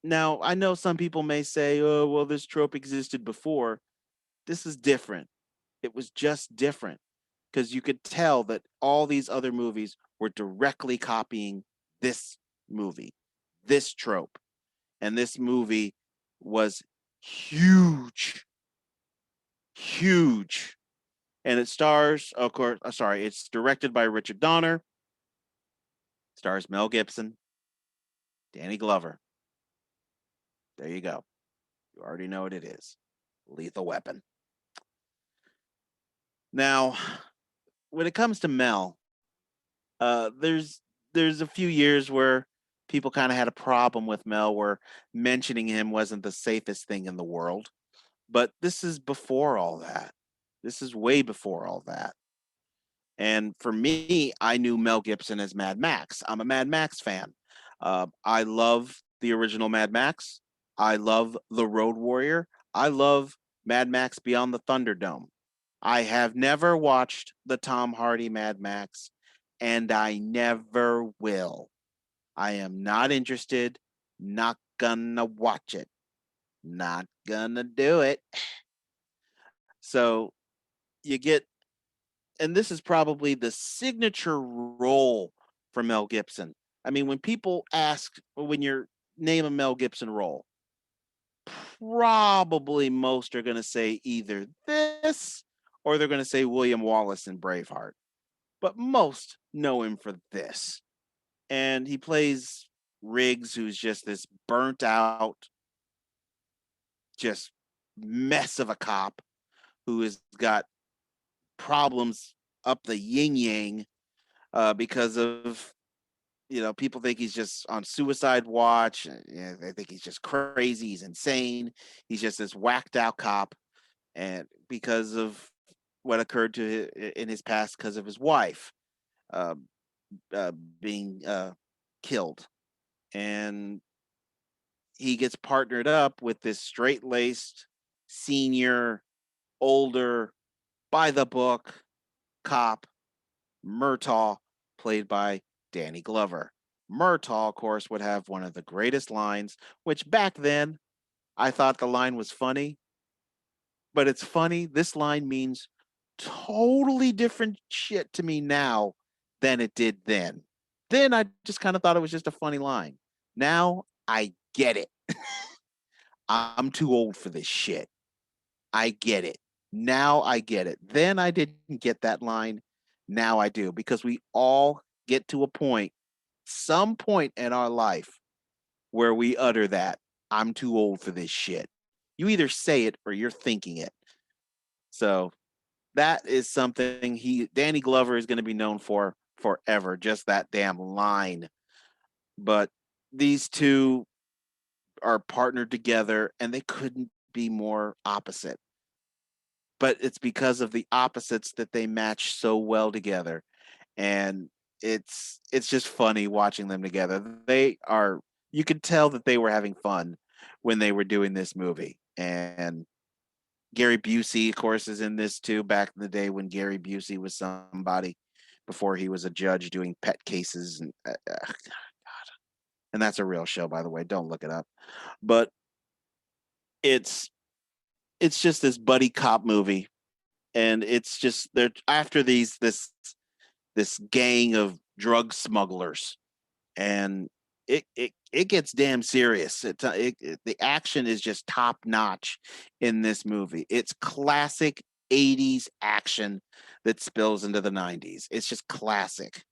Now, I know some people may say, oh, well, this trope existed before. This is different. It was just different because you could tell that all these other movies were directly copying this movie, this trope. And this movie was huge, huge. And it stars, of course, it's directed by Richard Donner, stars Mel Gibson, Danny Glover. There you go. You already know what it is. Lethal Weapon. Now, when it comes to Mel, there's a few years where people kind of had a problem with Mel, where mentioning him wasn't the safest thing in the world. But this is before all that. This is way before all that. And for me, I knew Mel Gibson as Mad Max. I'm a Mad Max fan. I love the original Mad Max. I love The Road Warrior. I love Mad Max Beyond the Thunderdome. I have never watched the Tom Hardy Mad Max, and I never will. I am not interested, not gonna watch it, not gonna do it. So you get, and this is probably the signature role for Mel Gibson. I mean, when people ask, when you name a Mel Gibson role, probably most are going to say either this or they're going to say William Wallace in Braveheart. But most know him for this. And he plays Riggs, who's just this burnt out, just mess of a cop who has got problems up the yin yang because of, people think he's just on suicide watch. They think he's just crazy. He's insane. He's just this whacked out cop, and because of what occurred in his past, because of his wife uh, uh, being killed, and he gets partnered up with this straight laced, senior, older, by the book cop, Murtaugh, played by Danny Glover. Murtaugh, of course, would have one of the greatest lines, which back then I thought the line was funny, but it's funny. This line means totally different shit to me now than it did then. Then I just kind of thought it was just a funny line. Now I get it. I'm too old for this shit. I get it. Now I get it. Then I didn't get that line. Now I do, because we all get to a point, some point in our life, where we utter that, I'm too old for this shit. You either say it or you're thinking it. So that is something Danny Glover is going to be known for forever, just that damn line. But these two are partnered together and they couldn't be more opposite. But it's because of the opposites that they match so well together. And it's just funny watching them together. You could tell that they were having fun when they were doing this movie. And Gary Busey, of course, is in this too, back in the day when Gary Busey was somebody, before he was a judge doing pet cases. And God. And that's a real show, by the way. Don't look it up. But it's just this buddy cop movie. And it's just, they're after this gang of drug smugglers. And it gets damn serious. The action is just top notch in this movie. It's classic 80s action that spills into the 90s. It's just classic.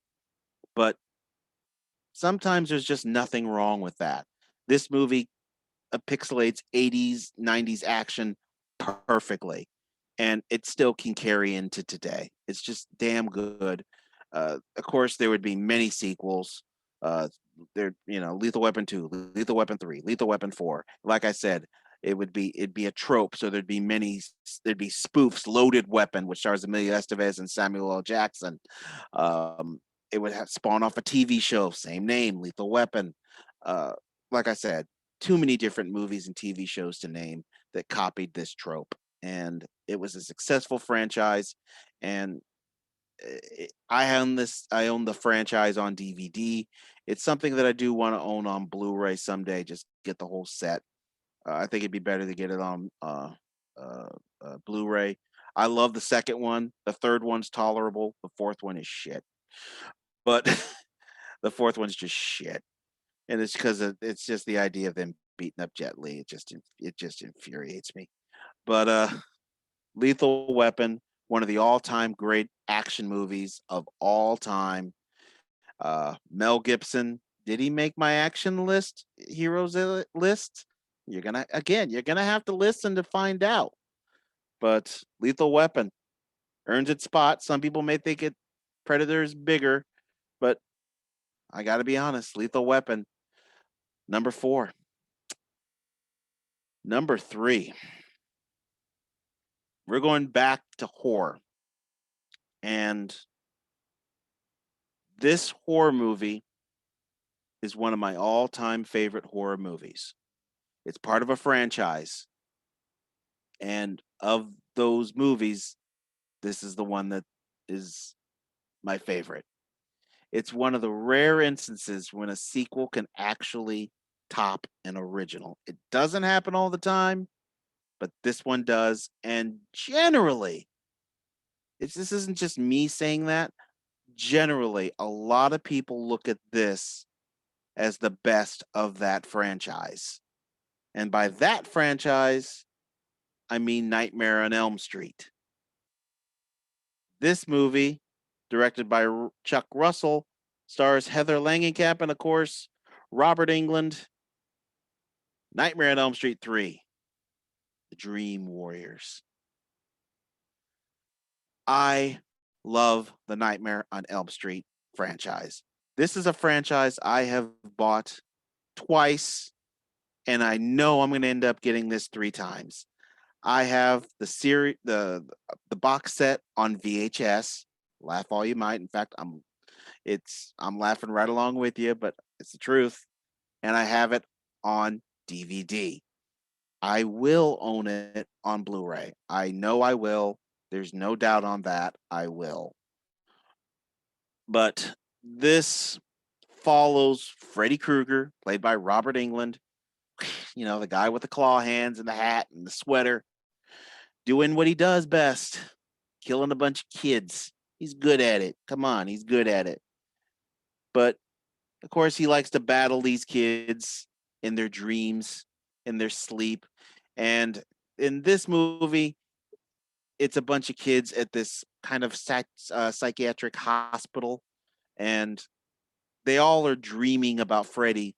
But sometimes there's just nothing wrong with that. This movie pixelates 80s, 90s action perfectly, and it still can carry into today. It's just damn good. Of course, there would be many sequels. There, Lethal Weapon 2, Lethal Weapon 3, Lethal Weapon 4. Like I said, it'd be a trope. So there'd be spoofs. Loaded Weapon, which stars Emilio Estevez and Samuel L. Jackson. Um, it would have spawned off a TV show, same name, Lethal Weapon. Uh, like I said, too many different movies and TV shows to name that copied this trope. And it was a successful franchise. And I own the franchise on DVD. It's something that I do want to own on Blu-ray someday. Just get the whole set. I think it'd be better to get it on uh, Blu-ray. I love the second one. The third one's tolerable. The fourth one is shit. But the fourth one's just shit, and it's because it's just the idea of them beating up Jet Li. It just infuriates me. But Lethal Weapon, one of the all-time great action movies of all time. Mel Gibson, did he make my action list, heroes list? You're gonna have to listen to find out. But Lethal Weapon earns its spot. Some people may think it Predator is bigger, but I gotta be honest, Lethal Weapon, number 4. Number 3, we're going back to horror. And this horror movie is one of my all-time favorite horror movies. It's part of a franchise. And of those movies, this is the one that is my favorite. It's one of the rare instances when a sequel can actually top an original. It doesn't happen all the time, but this one does. And generally, this isn't just me saying that. Generally, a lot of people look at this as the best of that franchise. And by that franchise, I mean Nightmare on Elm Street. This movie, directed by Chuck Russell, stars Heather Langenkamp and, of course, Robert Englund. Nightmare on Elm Street 3, The Dream Warriors. I love the Nightmare on Elm Street franchise. This is a franchise I have bought twice, and I know I'm going to end up getting this 3 times. I have the box set on VHS. Laugh all you might. In fact, I'm laughing right along with you, but it's the truth. And I have it on DVD. I will own it on Blu-ray. I know I will. There's no doubt on that. I will. But this follows Freddy Krueger, played by Robert Englund. The guy with the claw hands and the hat and the sweater, doing what he does best, killing a bunch of kids. He's good at it. Come on, he's good at it. But of course, he likes to battle these kids in their dreams, in their sleep. And in this movie, it's a bunch of kids at this kind of psychiatric hospital, and they all are dreaming about Freddy.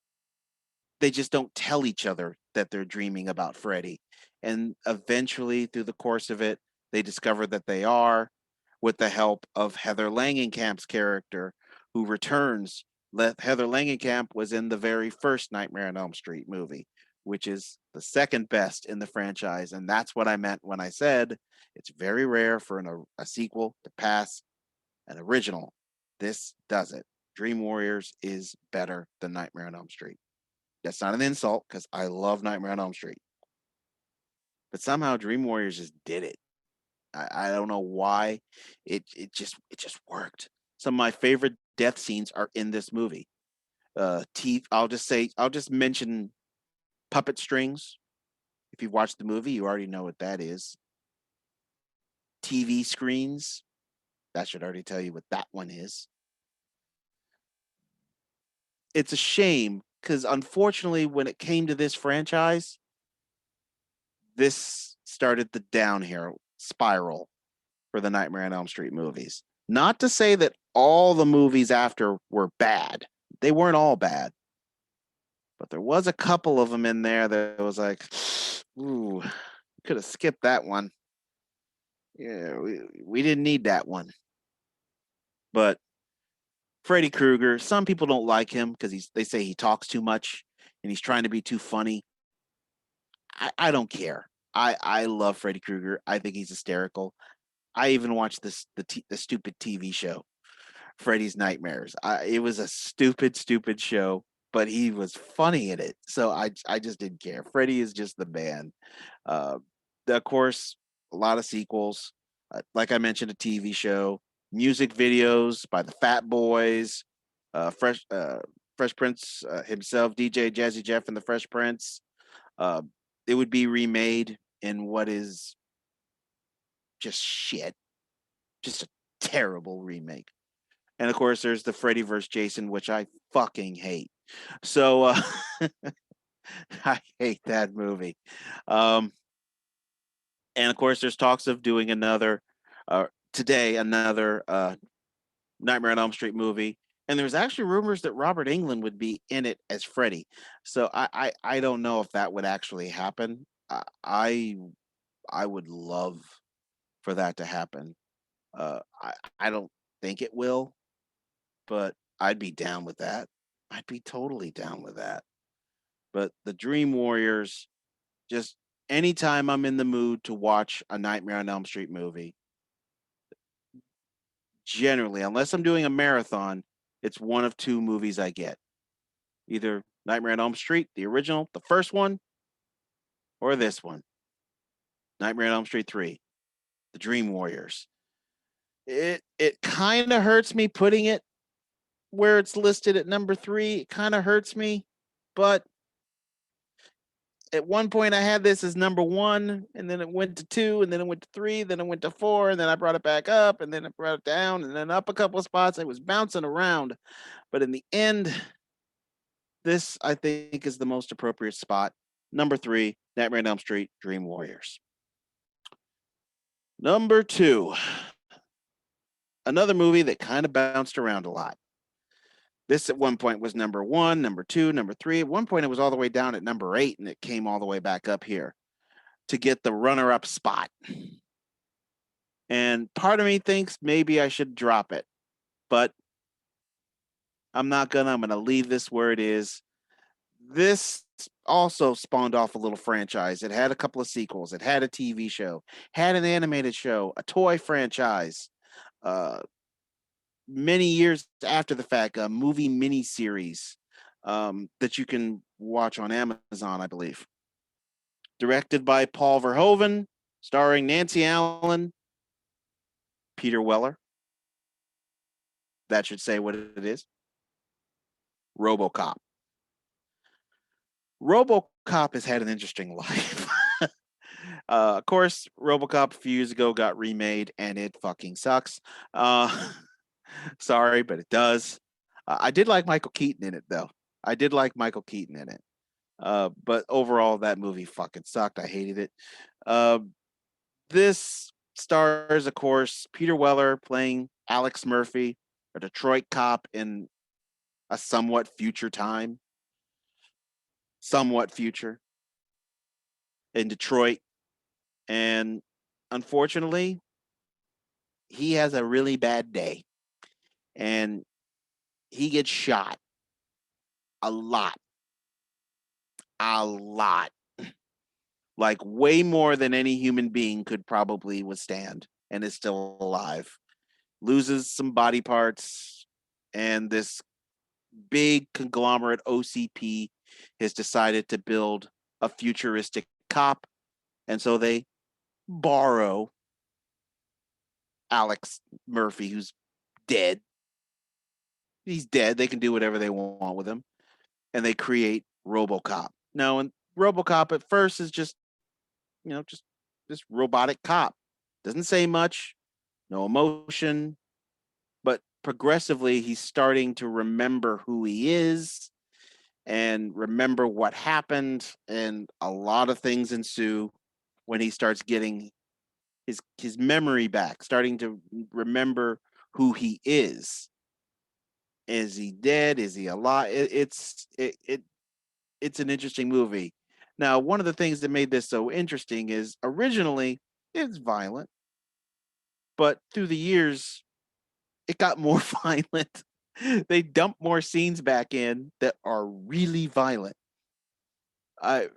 They just don't tell each other that they're dreaming about Freddy. And eventually, through the course of it, they discover that they are, with the help of Heather Langenkamp's character, who returns. Heather Langenkamp was in the very first Nightmare on Elm Street movie, which is the second best in the franchise. And that's what I meant when I said it's very rare for a sequel to pass an original. This does it. Dream Warriors is better than Nightmare on Elm Street. That's not an insult because I love Nightmare on Elm Street. But somehow Dream Warriors just did it. I don't know why. It just worked. Some of my favorite death scenes are in this movie. Teeth. I'll just mention puppet strings. If you've watched the movie, you already know what that is. TV screens. That should already tell you what that one is. it's a shame because unfortunately, when it came to this franchise, this started the downhill spiral for the Nightmare on Elm Street movies. Not to say that all the movies after were bad. They weren't all bad. But there was a couple of them in there that was like, ooh, could have skipped that one. Yeah, we didn't need that one. But Freddy Krueger, some people don't like him because they say he talks too much and he's trying to be too funny. I don't care. I love Freddy Krueger. I think he's hysterical. I even watched the stupid TV show, Freddy's Nightmares. It was a stupid show, but he was funny in it. So I just didn't care. Freddy is just the man. Uh, of course, a lot of sequels. Like I mentioned, a TV show, music videos by the Fat Boys, Fresh Prince himself, DJ Jazzy Jeff and the Fresh Prince. Uh, it would be remade in what is just shit, just a terrible remake. And of course, there's the Freddy vs. Jason, which I fucking hate. So I hate that movie. Um, and of course, there's talks of doing another Nightmare on Elm Street movie. And there's actually rumors that Robert Englund would be in it as Freddy. So I don't know if that would actually happen. I would love for that to happen. I don't think it will, but I'd be down with that. I'd be totally down with that. But the Dream Warriors, just anytime I'm in the mood to watch a Nightmare on Elm Street movie, generally, unless I'm doing a marathon, it's one of two movies I get. Either Nightmare on Elm Street, the original, the first one, or this one, Nightmare on Elm Street 3, The Dream Warriors. It kind of hurts me putting it where it's listed at number 3. It kind of hurts me, but at one point I had this as number 1, and then it went to 2, and then it went to 3, then it went to 4, and then I brought it back up, and then I brought it down, and then up a couple of spots. It was bouncing around, but in the end, this I think is the most appropriate spot. Number 3, Nightmare on Elm Street, Dream Warriors. Number 2, another movie that kind of bounced around a lot. This at one point was number 1, number 2, number 3. At one point, it was all the way down at number 8, and it came all the way back up here to get the runner-up spot. And part of me thinks maybe I should drop it, but I'm not gonna. I'm gonna leave this where it is. This also spawned off a little franchise. It had a couple of sequels. It had a TV show, had an animated show, a toy franchise. Uh, Many years after the fact, a movie miniseries that you can watch on Amazon, I believe. Directed by Paul Verhoeven, starring Nancy Allen, Peter Weller. That should say what it is. Robocop. Robocop has had an interesting life. Of course, Robocop a few years ago got remade, and it fucking sucks. Sorry, but it does. I did like Michael Keaton in it, though. I did like Michael Keaton in it. But overall, that movie fucking sucked. I hated it. Uh, this stars, of course, Peter Weller playing Alex Murphy, a Detroit cop in a somewhat future time. Somewhat future in Detroit. And unfortunately, he has a really bad day. And he gets shot a lot. A lot. Like way more than any human being could probably withstand and is still alive. Loses some body parts, and this big conglomerate OCP has decided to build a futuristic cop, and so they borrow Alex Murphy, who's dead. He's dead. They can do whatever they want with him, and they create RoboCop. Now, and RoboCop at first is just, just this robotic cop. Doesn't say much, no emotion, but progressively he's starting to remember who he is and remember what happened, and a lot of things ensue when he starts getting his memory back, starting to remember who he is. Is he dead? Is he alive? It's an interesting movie. Now, one of the things that made this so interesting is originally it's violent, but through the years it got more violent. They dumped more scenes back in that are really violent. I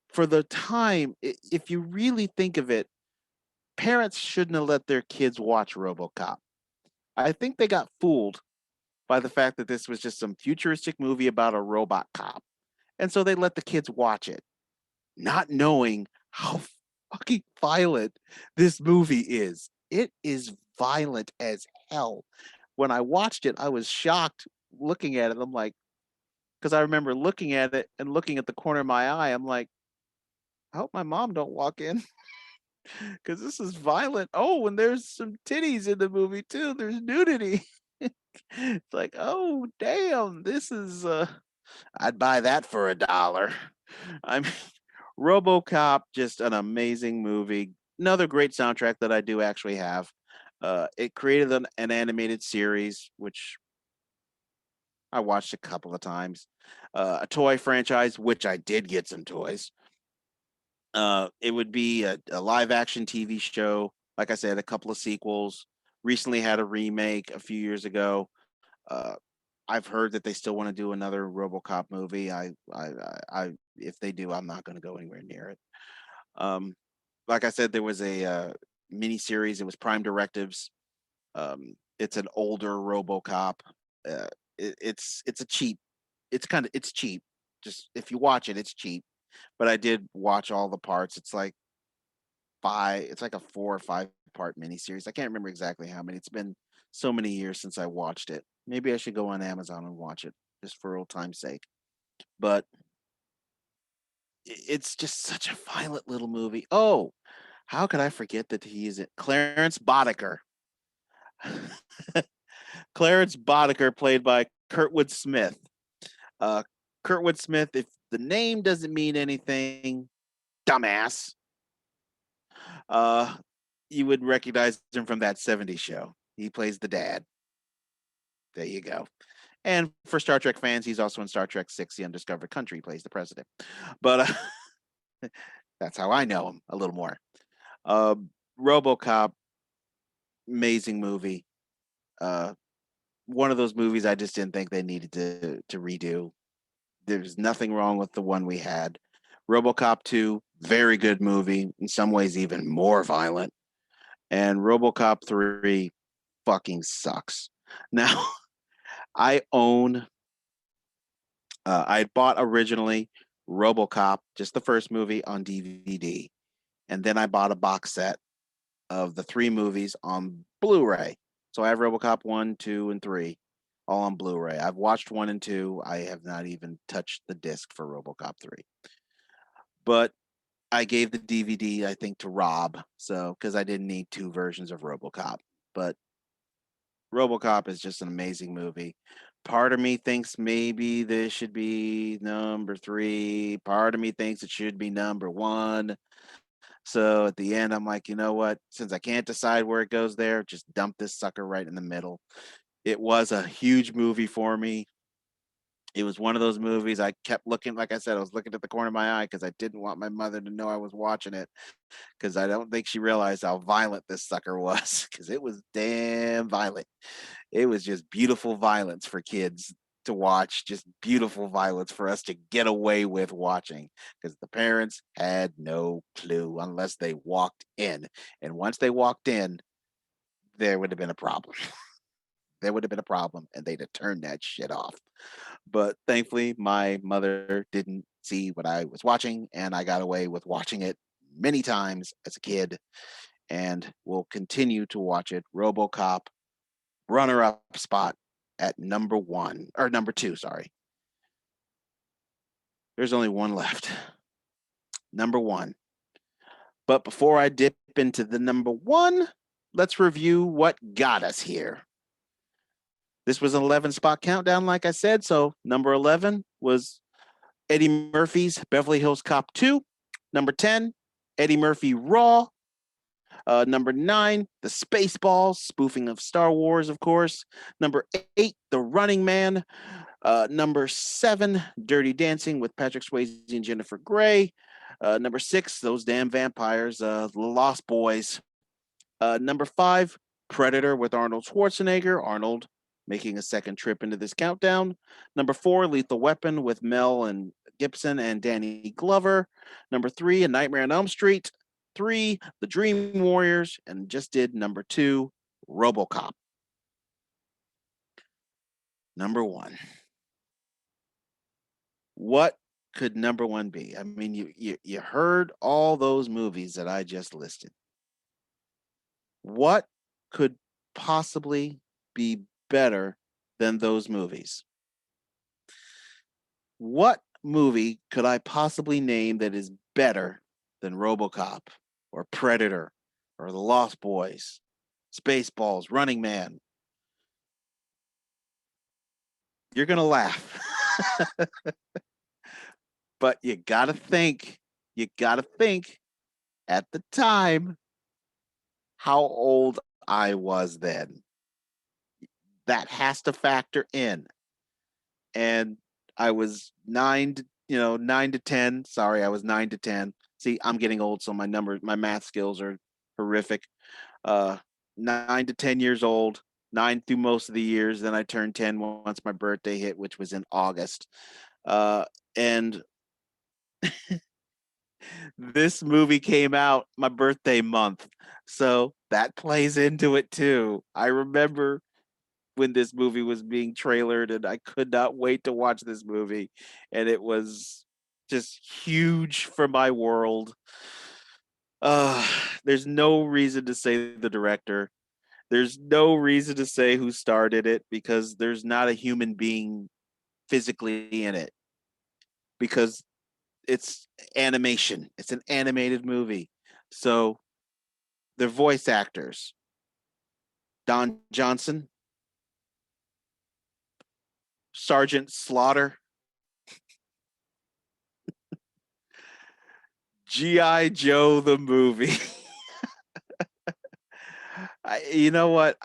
For the time, if you really think of it, parents shouldn't have let their kids watch RoboCop. I think they got fooled by the fact that this was just some futuristic movie about a robot cop. And so they let the kids watch it, not knowing how fucking violent this movie is. It is violent as hell. When I watched it, I was shocked looking at it. I'm like, because I remember looking at it and looking at the corner of my eye. I'm like, I hope my mom don't walk in because this is violent. Oh, and there's some titties in the movie too. There's nudity. It's like, oh damn, this is I'd buy that for $1. I mean, RoboCop, just an amazing movie. Another great soundtrack that I do actually have. It created an animated series, which I watched a couple of times. A toy franchise, which I did get some toys. It would be a live action TV show. Like I said, a couple of sequels. Recently had a remake a few years ago. Uh, I've heard that they still want to do another RoboCop movie. If they do, I'm not going to go anywhere near it. Um, like I said, there was a mini series. It was Prime Directives. It's an older RoboCop. Uh, it's a cheap. It's cheap. Just if you watch it, it's cheap. But I did watch all the parts. It's like five. It's like a 4 or 5 part miniseries. I can't remember exactly how many. It's been so many years since I watched it. Maybe I should go on Amazon and watch it just for old time's sake. But it's just such a violent little movie. Oh, how could I forget that he's it? Clarence Boddicker. Clarence Boddicker, played by Kurtwood Smith. Uh, Kurtwood Smith, if the name doesn't mean anything, dumbass, uh, you would recognize him from that '70s show. He plays the dad. There you go. And for Star Trek fans, he's also in Star Trek Six: The Undiscovered Country. He plays the president. But that's how I know him a little more. Uh, RoboCop, amazing movie. Uh, One of those movies I just didn't think they needed to redo. There's nothing wrong with the one we had. RoboCop 2, very good movie. In some ways, even more violent. And RoboCop 3 fucking sucks. Now, I own. I bought originally RoboCop, just the first movie, on DVD, and then I bought a box set of the 3 movies on Blu-ray. So I have RoboCop 1, 2, and 3 all on Blu-ray. I've watched 1 and 2. I have not even touched the disc for RoboCop 3. But I gave the DVD, I think, to Rob, so because I didn't need 2 versions of RoboCop. But RoboCop is just an amazing movie. Part of me thinks maybe this should be number 3. Part of me thinks it should be number 1. So at the end, I'm like, you know what? Since I can't decide where it goes there, just dump this sucker right in the middle. It was a huge movie for me. It was one of those movies I kept looking, like I said, I was looking at the corner of my eye because I didn't want my mother to know I was watching it, because I don't think she realized how violent this sucker was, because it was damn violent. It was just beautiful violence for kids to watch, just beautiful violence for us to get away with watching, because the parents had no clue unless they walked in. And once they walked in, there would have been a problem. There would have been a problem, and they'd have turned that shit off. But thankfully, my mother didn't see what I was watching, and I got away with watching it many times as a kid, and will continue to watch it. RoboCop, runner-up spot at number 1 or number 2. Sorry, there's only one left. Number 1. But before I dip into the number 1, let's review what got us here. This was an 11 spot countdown, like I said. So number 11 was Eddie Murphy's Beverly Hills Cop 2. Number 10, Eddie Murphy Raw. Number 9, the Spaceballs, spoofing of Star Wars, of course. Number 8, The Running Man. Number 7, Dirty Dancing with Patrick Swayze and Jennifer Grey. Number 6, Those Damn Vampires, The Lost Boys. Number 5, Predator with Arnold Schwarzenegger. Arnold making a second trip into this countdown. Number 4, Lethal Weapon with Mel and Gibson and Danny Glover. Number 3, A Nightmare on Elm Street. 3, The Dream Warriors, and just did number 2, Robocop. Number 1. What could number 1 be? I mean, you heard all those movies that I just listed. What could possibly be better than those movies? What movie could I possibly name that is better than Robocop or Predator or The Lost Boys, Spaceballs, Running Man? You're going to laugh. But you got to think at the time how old I was then. That has to factor in. And I was 9 to 10. Sorry, I was 9 to 10. See, I'm getting old, so my math skills are horrific. 9 to 10 years old, 9 through most of the years. Then I turned 10 once my birthday hit, which was in August. And this movie came out my birthday month. So that plays into it too. I remember when this movie was being trailered and I could not wait to watch this movie. And it was just huge for my world. There's no reason to say the director. There's no reason to say who started it because there's not a human being physically in it. Because it's animation. It's an animated movie. So they're voice actors. Don Johnson, Sergeant Slaughter, G.I. Joe the movie. You know what?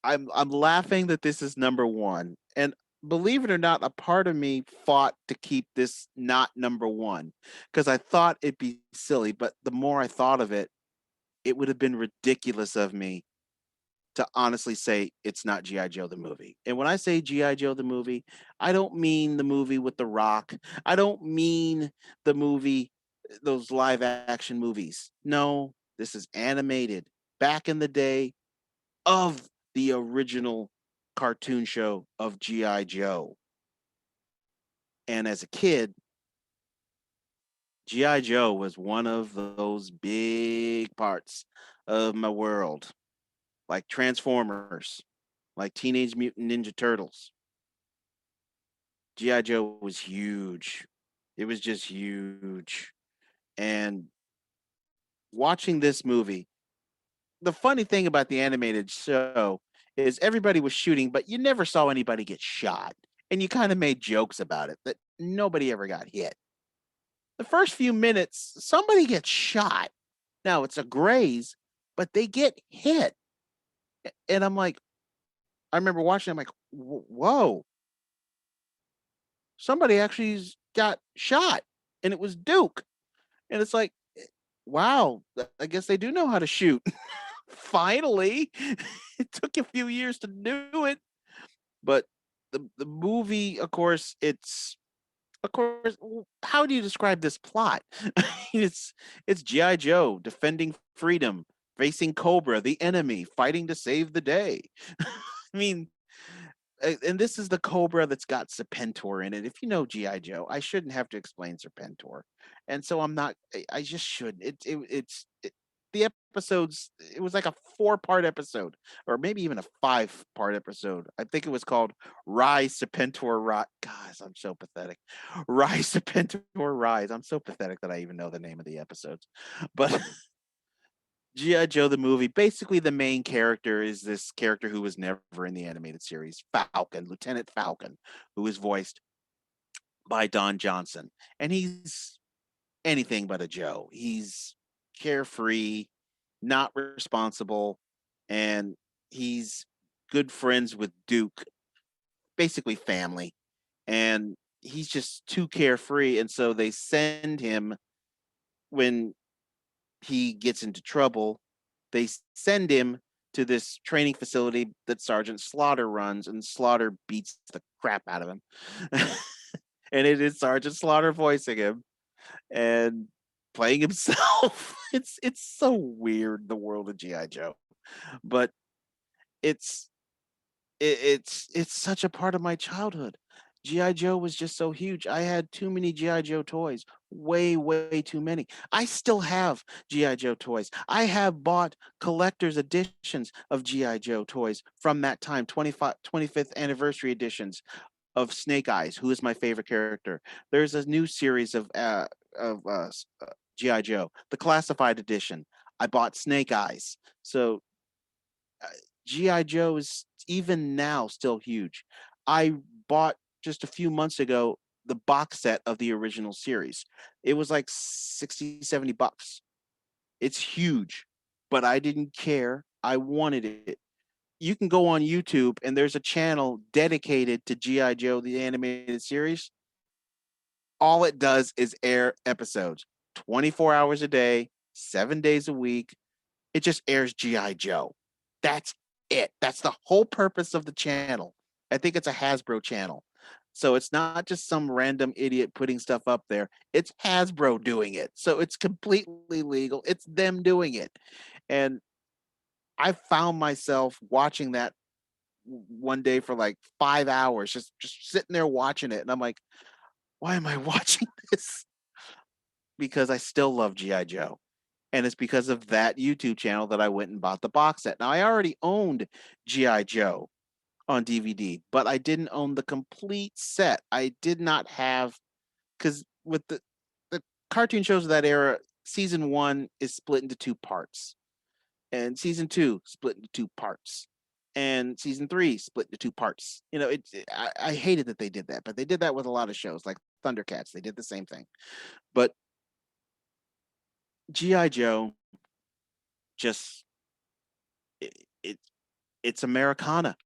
I'm laughing that this is number 1. And believe it or not, a part of me fought to keep this not number 1 because I thought it'd be silly. But the more I thought of it, it would have been ridiculous of me to honestly say it's not G.I. Joe the movie. And when I say G.I. Joe the movie, I don't mean the movie with The Rock. I don't mean the movie, those live action movies. No, this is animated back in the day of the original cartoon show of G.I. Joe. And as a kid, G.I. Joe was one of those big parts of my world, like Transformers, like Teenage Mutant Ninja Turtles. G.I. Joe was huge. It was just huge. And watching this movie, the funny thing about the animated show is everybody was shooting, but you never saw anybody get shot. And you kind of made jokes about it that nobody ever got hit. The first few minutes, somebody gets shot. Now it's a graze, but they get hit. And I'm like, I remember watching, I'm like, whoa, somebody actually got shot. And it was Duke. And it's like, wow, I guess they do know how to shoot. Finally, it took a few years to do it. But the movie, of course, how do you describe this plot? it's G.I. Joe defending freedom, facing Cobra, the enemy, fighting to save the day. I mean, and this is the Cobra that's got Serpentor in it. If you know G.I. Joe, I shouldn't have to explain Serpentor. And so I'm not, I just shouldn't. The episodes, it was like a 4-part episode, or maybe even a 5-part episode. I think it was called Rise Serpentor Rise. Guys, I'm so pathetic. Rise Serpentor Rise. I'm so pathetic that I even know the name of the episodes. But G.I. Joe the movie, basically the main character is this character who was never in the animated series, Falcon, Lieutenant Falcon, who is voiced by Don Johnson. And he's anything but a Joe. He's carefree, not responsible, and he's good friends with Duke, basically family. And he's just too carefree. And so they send him when he gets into trouble, they send him to this training facility that Sergeant Slaughter runs, and Slaughter beats the crap out of him. And it is Sergeant Slaughter voicing him and playing himself. It's so weird, the world of GI Joe, but it's it's such a part of my childhood. GI Joe was just so huge. I had too many GI Joe toys, way too many. I still have GI Joe toys. I have bought collector's editions of GI Joe toys from that time, 25th anniversary editions of Snake Eyes, who is my favorite character. There's a new series of GI Joe, the classified edition. I bought Snake Eyes. So uh, GI Joe is even now still huge. I bought just a few months ago the box set of the original series. It was like 60, $70. It's huge, but I didn't care. I wanted it. You can go on YouTube and there's a channel dedicated to GI Joe the animated series. All it does is air episodes 24 hours a day, 7 days a week. It just airs GI Joe. That's it. That's the whole purpose of the channel. I think it's a Hasbro channel. So it's not just some random idiot putting stuff up there. It's Hasbro doing it. So it's completely legal. It's them doing it. And I found myself watching that one day for like 5 hours, just sitting there watching it. And I'm like, why am I watching this? Because I still love G.I. Joe. And it's because of that YouTube channel that I went and bought the box set. Now, I already owned G.I. Joe on DVD, but I didn't own the complete set. I did not have, because with the cartoon shows of that era, season one is split into two parts, and season two split into two parts, and season three split into two parts. I hated that they did that, but they did that with a lot of shows like Thundercats. They did the same thing. But GI Joe just it, it it's Americana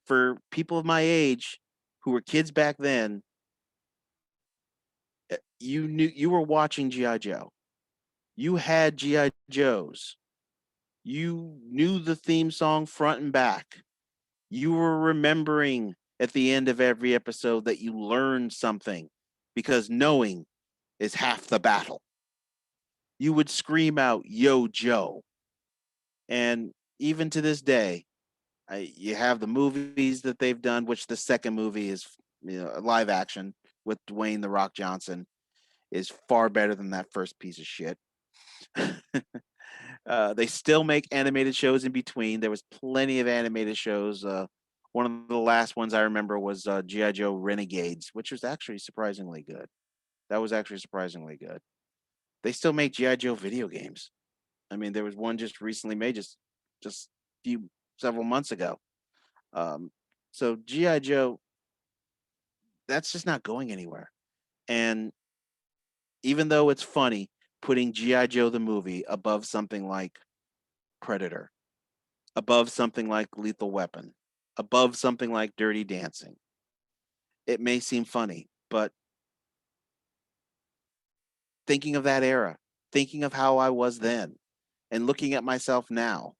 for people of my age who were kids back then. You were watching GI Joe. You had GI Joes. You knew the theme song front and back. You were remembering at the end of every episode that you learned something, because knowing is half the battle. You would scream out, "Yo, Joe." And even to this day, you have the movies that they've done, which the second movie is, live action with Dwayne the Rock Johnson, is far better than that first piece of shit. They still make animated shows in between. There was plenty of animated shows. One of the last ones I remember was G.I. Joe Renegades, which was actually surprisingly good. That was actually surprisingly good. They still make G.I. Joe video games. I mean, there was one just recently made, just several months ago. Um, so GI Joe, that's just not going anywhere. And even though it's funny putting GI Joe the movie above something like Predator, above something like Lethal Weapon, above something like Dirty Dancing, it may seem funny, but thinking of that era, thinking of how I was then, and looking at myself now,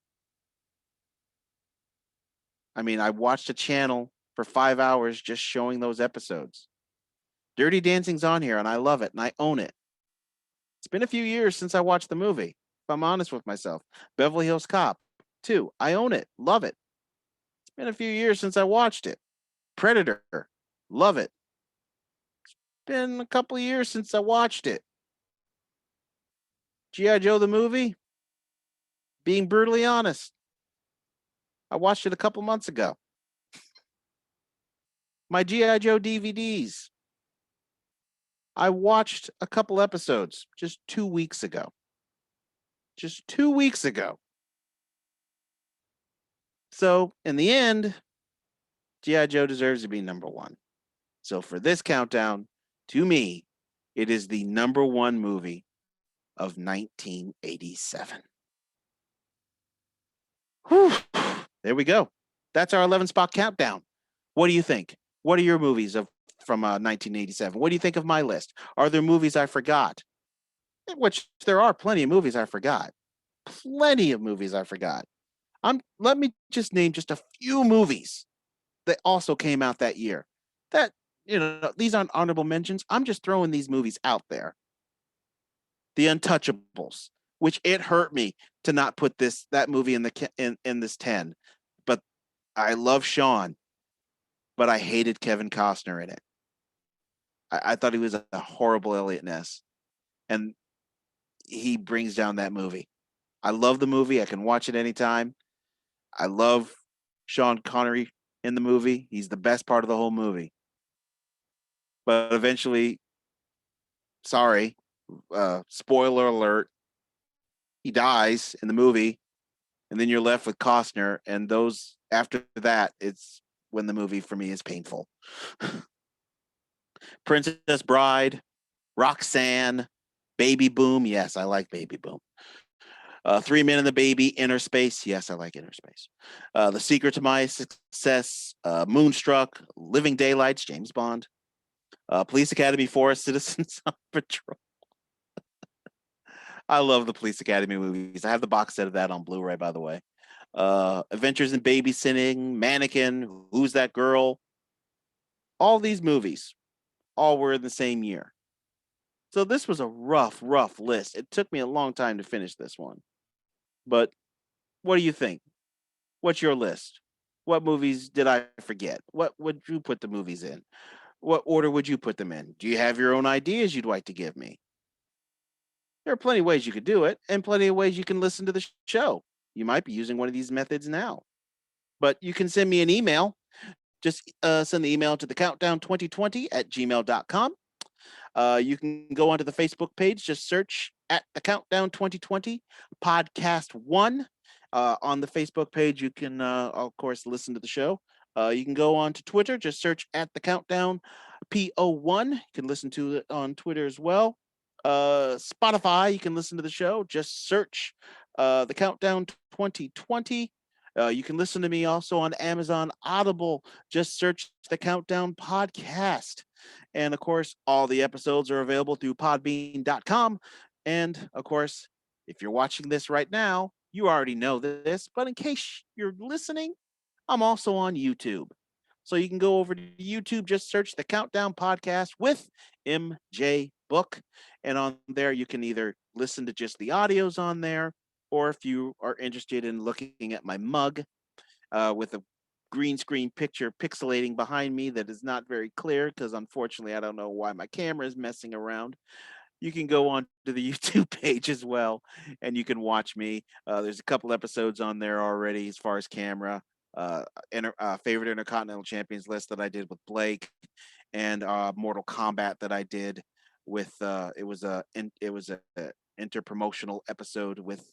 I mean, I watched a channel for 5 hours just showing those episodes. Dirty Dancing's on here and I love it and I own it. It's been a few years since I watched the movie, if I'm honest with myself. Beverly Hills Cop, too. I own it, love it. It's been a few years since I watched it. Predator, love it. Been a couple of years since I watched it. G.I. Joe the movie, being brutally honest, I watched it a couple months ago. My G.I. Joe DVDs, I watched a couple episodes just 2 weeks ago. just 2 weeks ago. So in the end, G.I. Joe deserves to be number one. So for this countdown, to me, it is the number one movie of 1987. Whew. There we go. That's our 11 spot countdown. What do you think? What are your movies from 1987? What do you think of my list? Are there movies I forgot? Which there are plenty of movies I forgot. Plenty of movies I forgot. Let me just name just a few movies that also came out that year. That, these aren't honorable mentions. I'm just throwing these movies out there. The Untouchables, which it hurt me to not put that movie in this 10. But I love Sean, but I hated Kevin Costner in it. I thought he was a horrible Elliot Ness, and he brings down that movie. I love the movie. I can watch it anytime. I love Sean Connery in the movie. He's the best part of the whole movie. But eventually, sorry, spoiler alert, he dies in the movie, and then you're left with Costner, and those after that, it's when the movie for me is painful. Princess Bride, Roxanne, Baby Boom. Yes, I like Baby Boom. Three Men and the Baby, Inner Space. Yes, I like Inner Space. The Secret to My Success, Moonstruck, Living Daylights, James Bond, Police Academy 4, Citizens on Patrol. I love the Police Academy movies. I have the box set of that on Blu-ray, by the way. Adventures in Babysitting, Mannequin, Who's That Girl? All these movies, all were in the same year. So this was a rough list. It took me a long time to finish this one. But what do you think? What's your list? What movies did I forget? What would you put the movies in? What order would you put them in? Do you have your own ideas you'd like to give me? There are plenty of ways you could do it, and plenty of ways you can listen to the show. You might be using one of these methods now. But you can send me an email. Just send the email to the countdown2020@gmail.com. You can go onto the Facebook page, just search at the Countdown 2020 Podcast 1. On the Facebook page, you can, of course, listen to the show. You can go on to Twitter, just search at the Countdown PO1. You can listen to it on Twitter as well. Spotify, you can listen to the show, just search the Countdown 2020. You can listen to me also on Amazon Audible. Just search the Countdown Podcast. And of course, all the episodes are available through podbean.com. And of course, if you're watching this right now, you already know this, but in case you're listening, I'm also on YouTube. So you can go over to YouTube, just search the Countdown Podcast with MJ Book. And on there, you can either listen to just the audios on there, or if you are interested in looking at my mug with a green screen picture pixelating behind me that is not very clear, because unfortunately, I don't know why my camera is messing around. You can go on to the YouTube page as well, and you can watch me. There's a couple episodes on there already as far as camera. Favorite Intercontinental Champions list that I did with Blake, and Mortal Kombat that I did with. It was a interpromotional episode with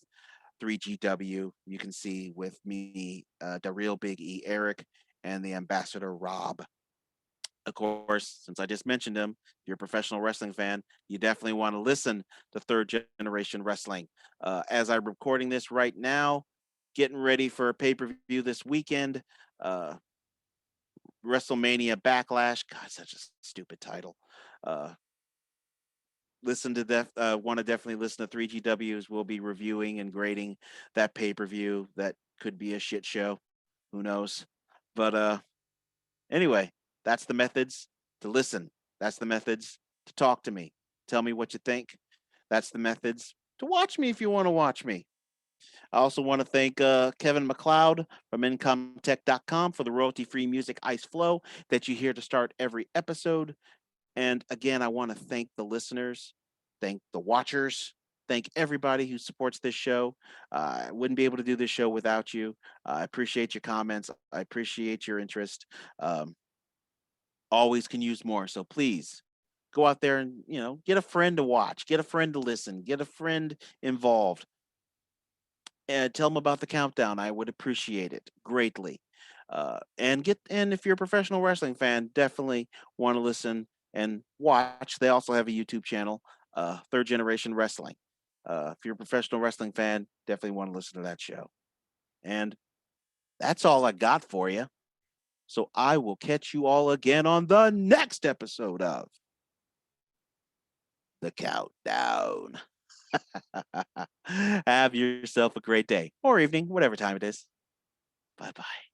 3GW. You can see with me, the real Big E Eric, and the Ambassador Rob. Of course, since I just mentioned him, if you're a professional wrestling fan, you definitely want to listen to Third Generation Wrestling. As I'm recording this right now, getting ready for a pay-per-view this weekend, WrestleMania Backlash. God, such a stupid title. Want to definitely listen to 3GWs. We'll be reviewing and grading that pay-per-view. That could be a shit show. Who knows? But anyway, that's the methods to listen. That's the methods to talk to me. Tell me what you think. That's the methods to watch me if you want to watch me. I also want to thank Kevin McLeod from Incomtech.com for the royalty-free music Ice Flow that you hear to start every episode. And again, I want to thank the listeners, thank the watchers, thank everybody who supports this show. I wouldn't be able to do this show without you. I appreciate your comments. I appreciate your interest. Always can use more. So please go out there and, get a friend to watch, get a friend to listen, get a friend involved. and tell them about the countdown. I would appreciate it greatly. And if you're a professional wrestling fan, definitely want to listen and watch. They also have a YouTube channel, Third Generation Wrestling. If you're a professional wrestling fan, definitely want to listen to that show. And that's all I got for you. So I will catch you all again on the next episode of The Countdown. Have yourself a great day or evening, whatever time it is. Bye bye.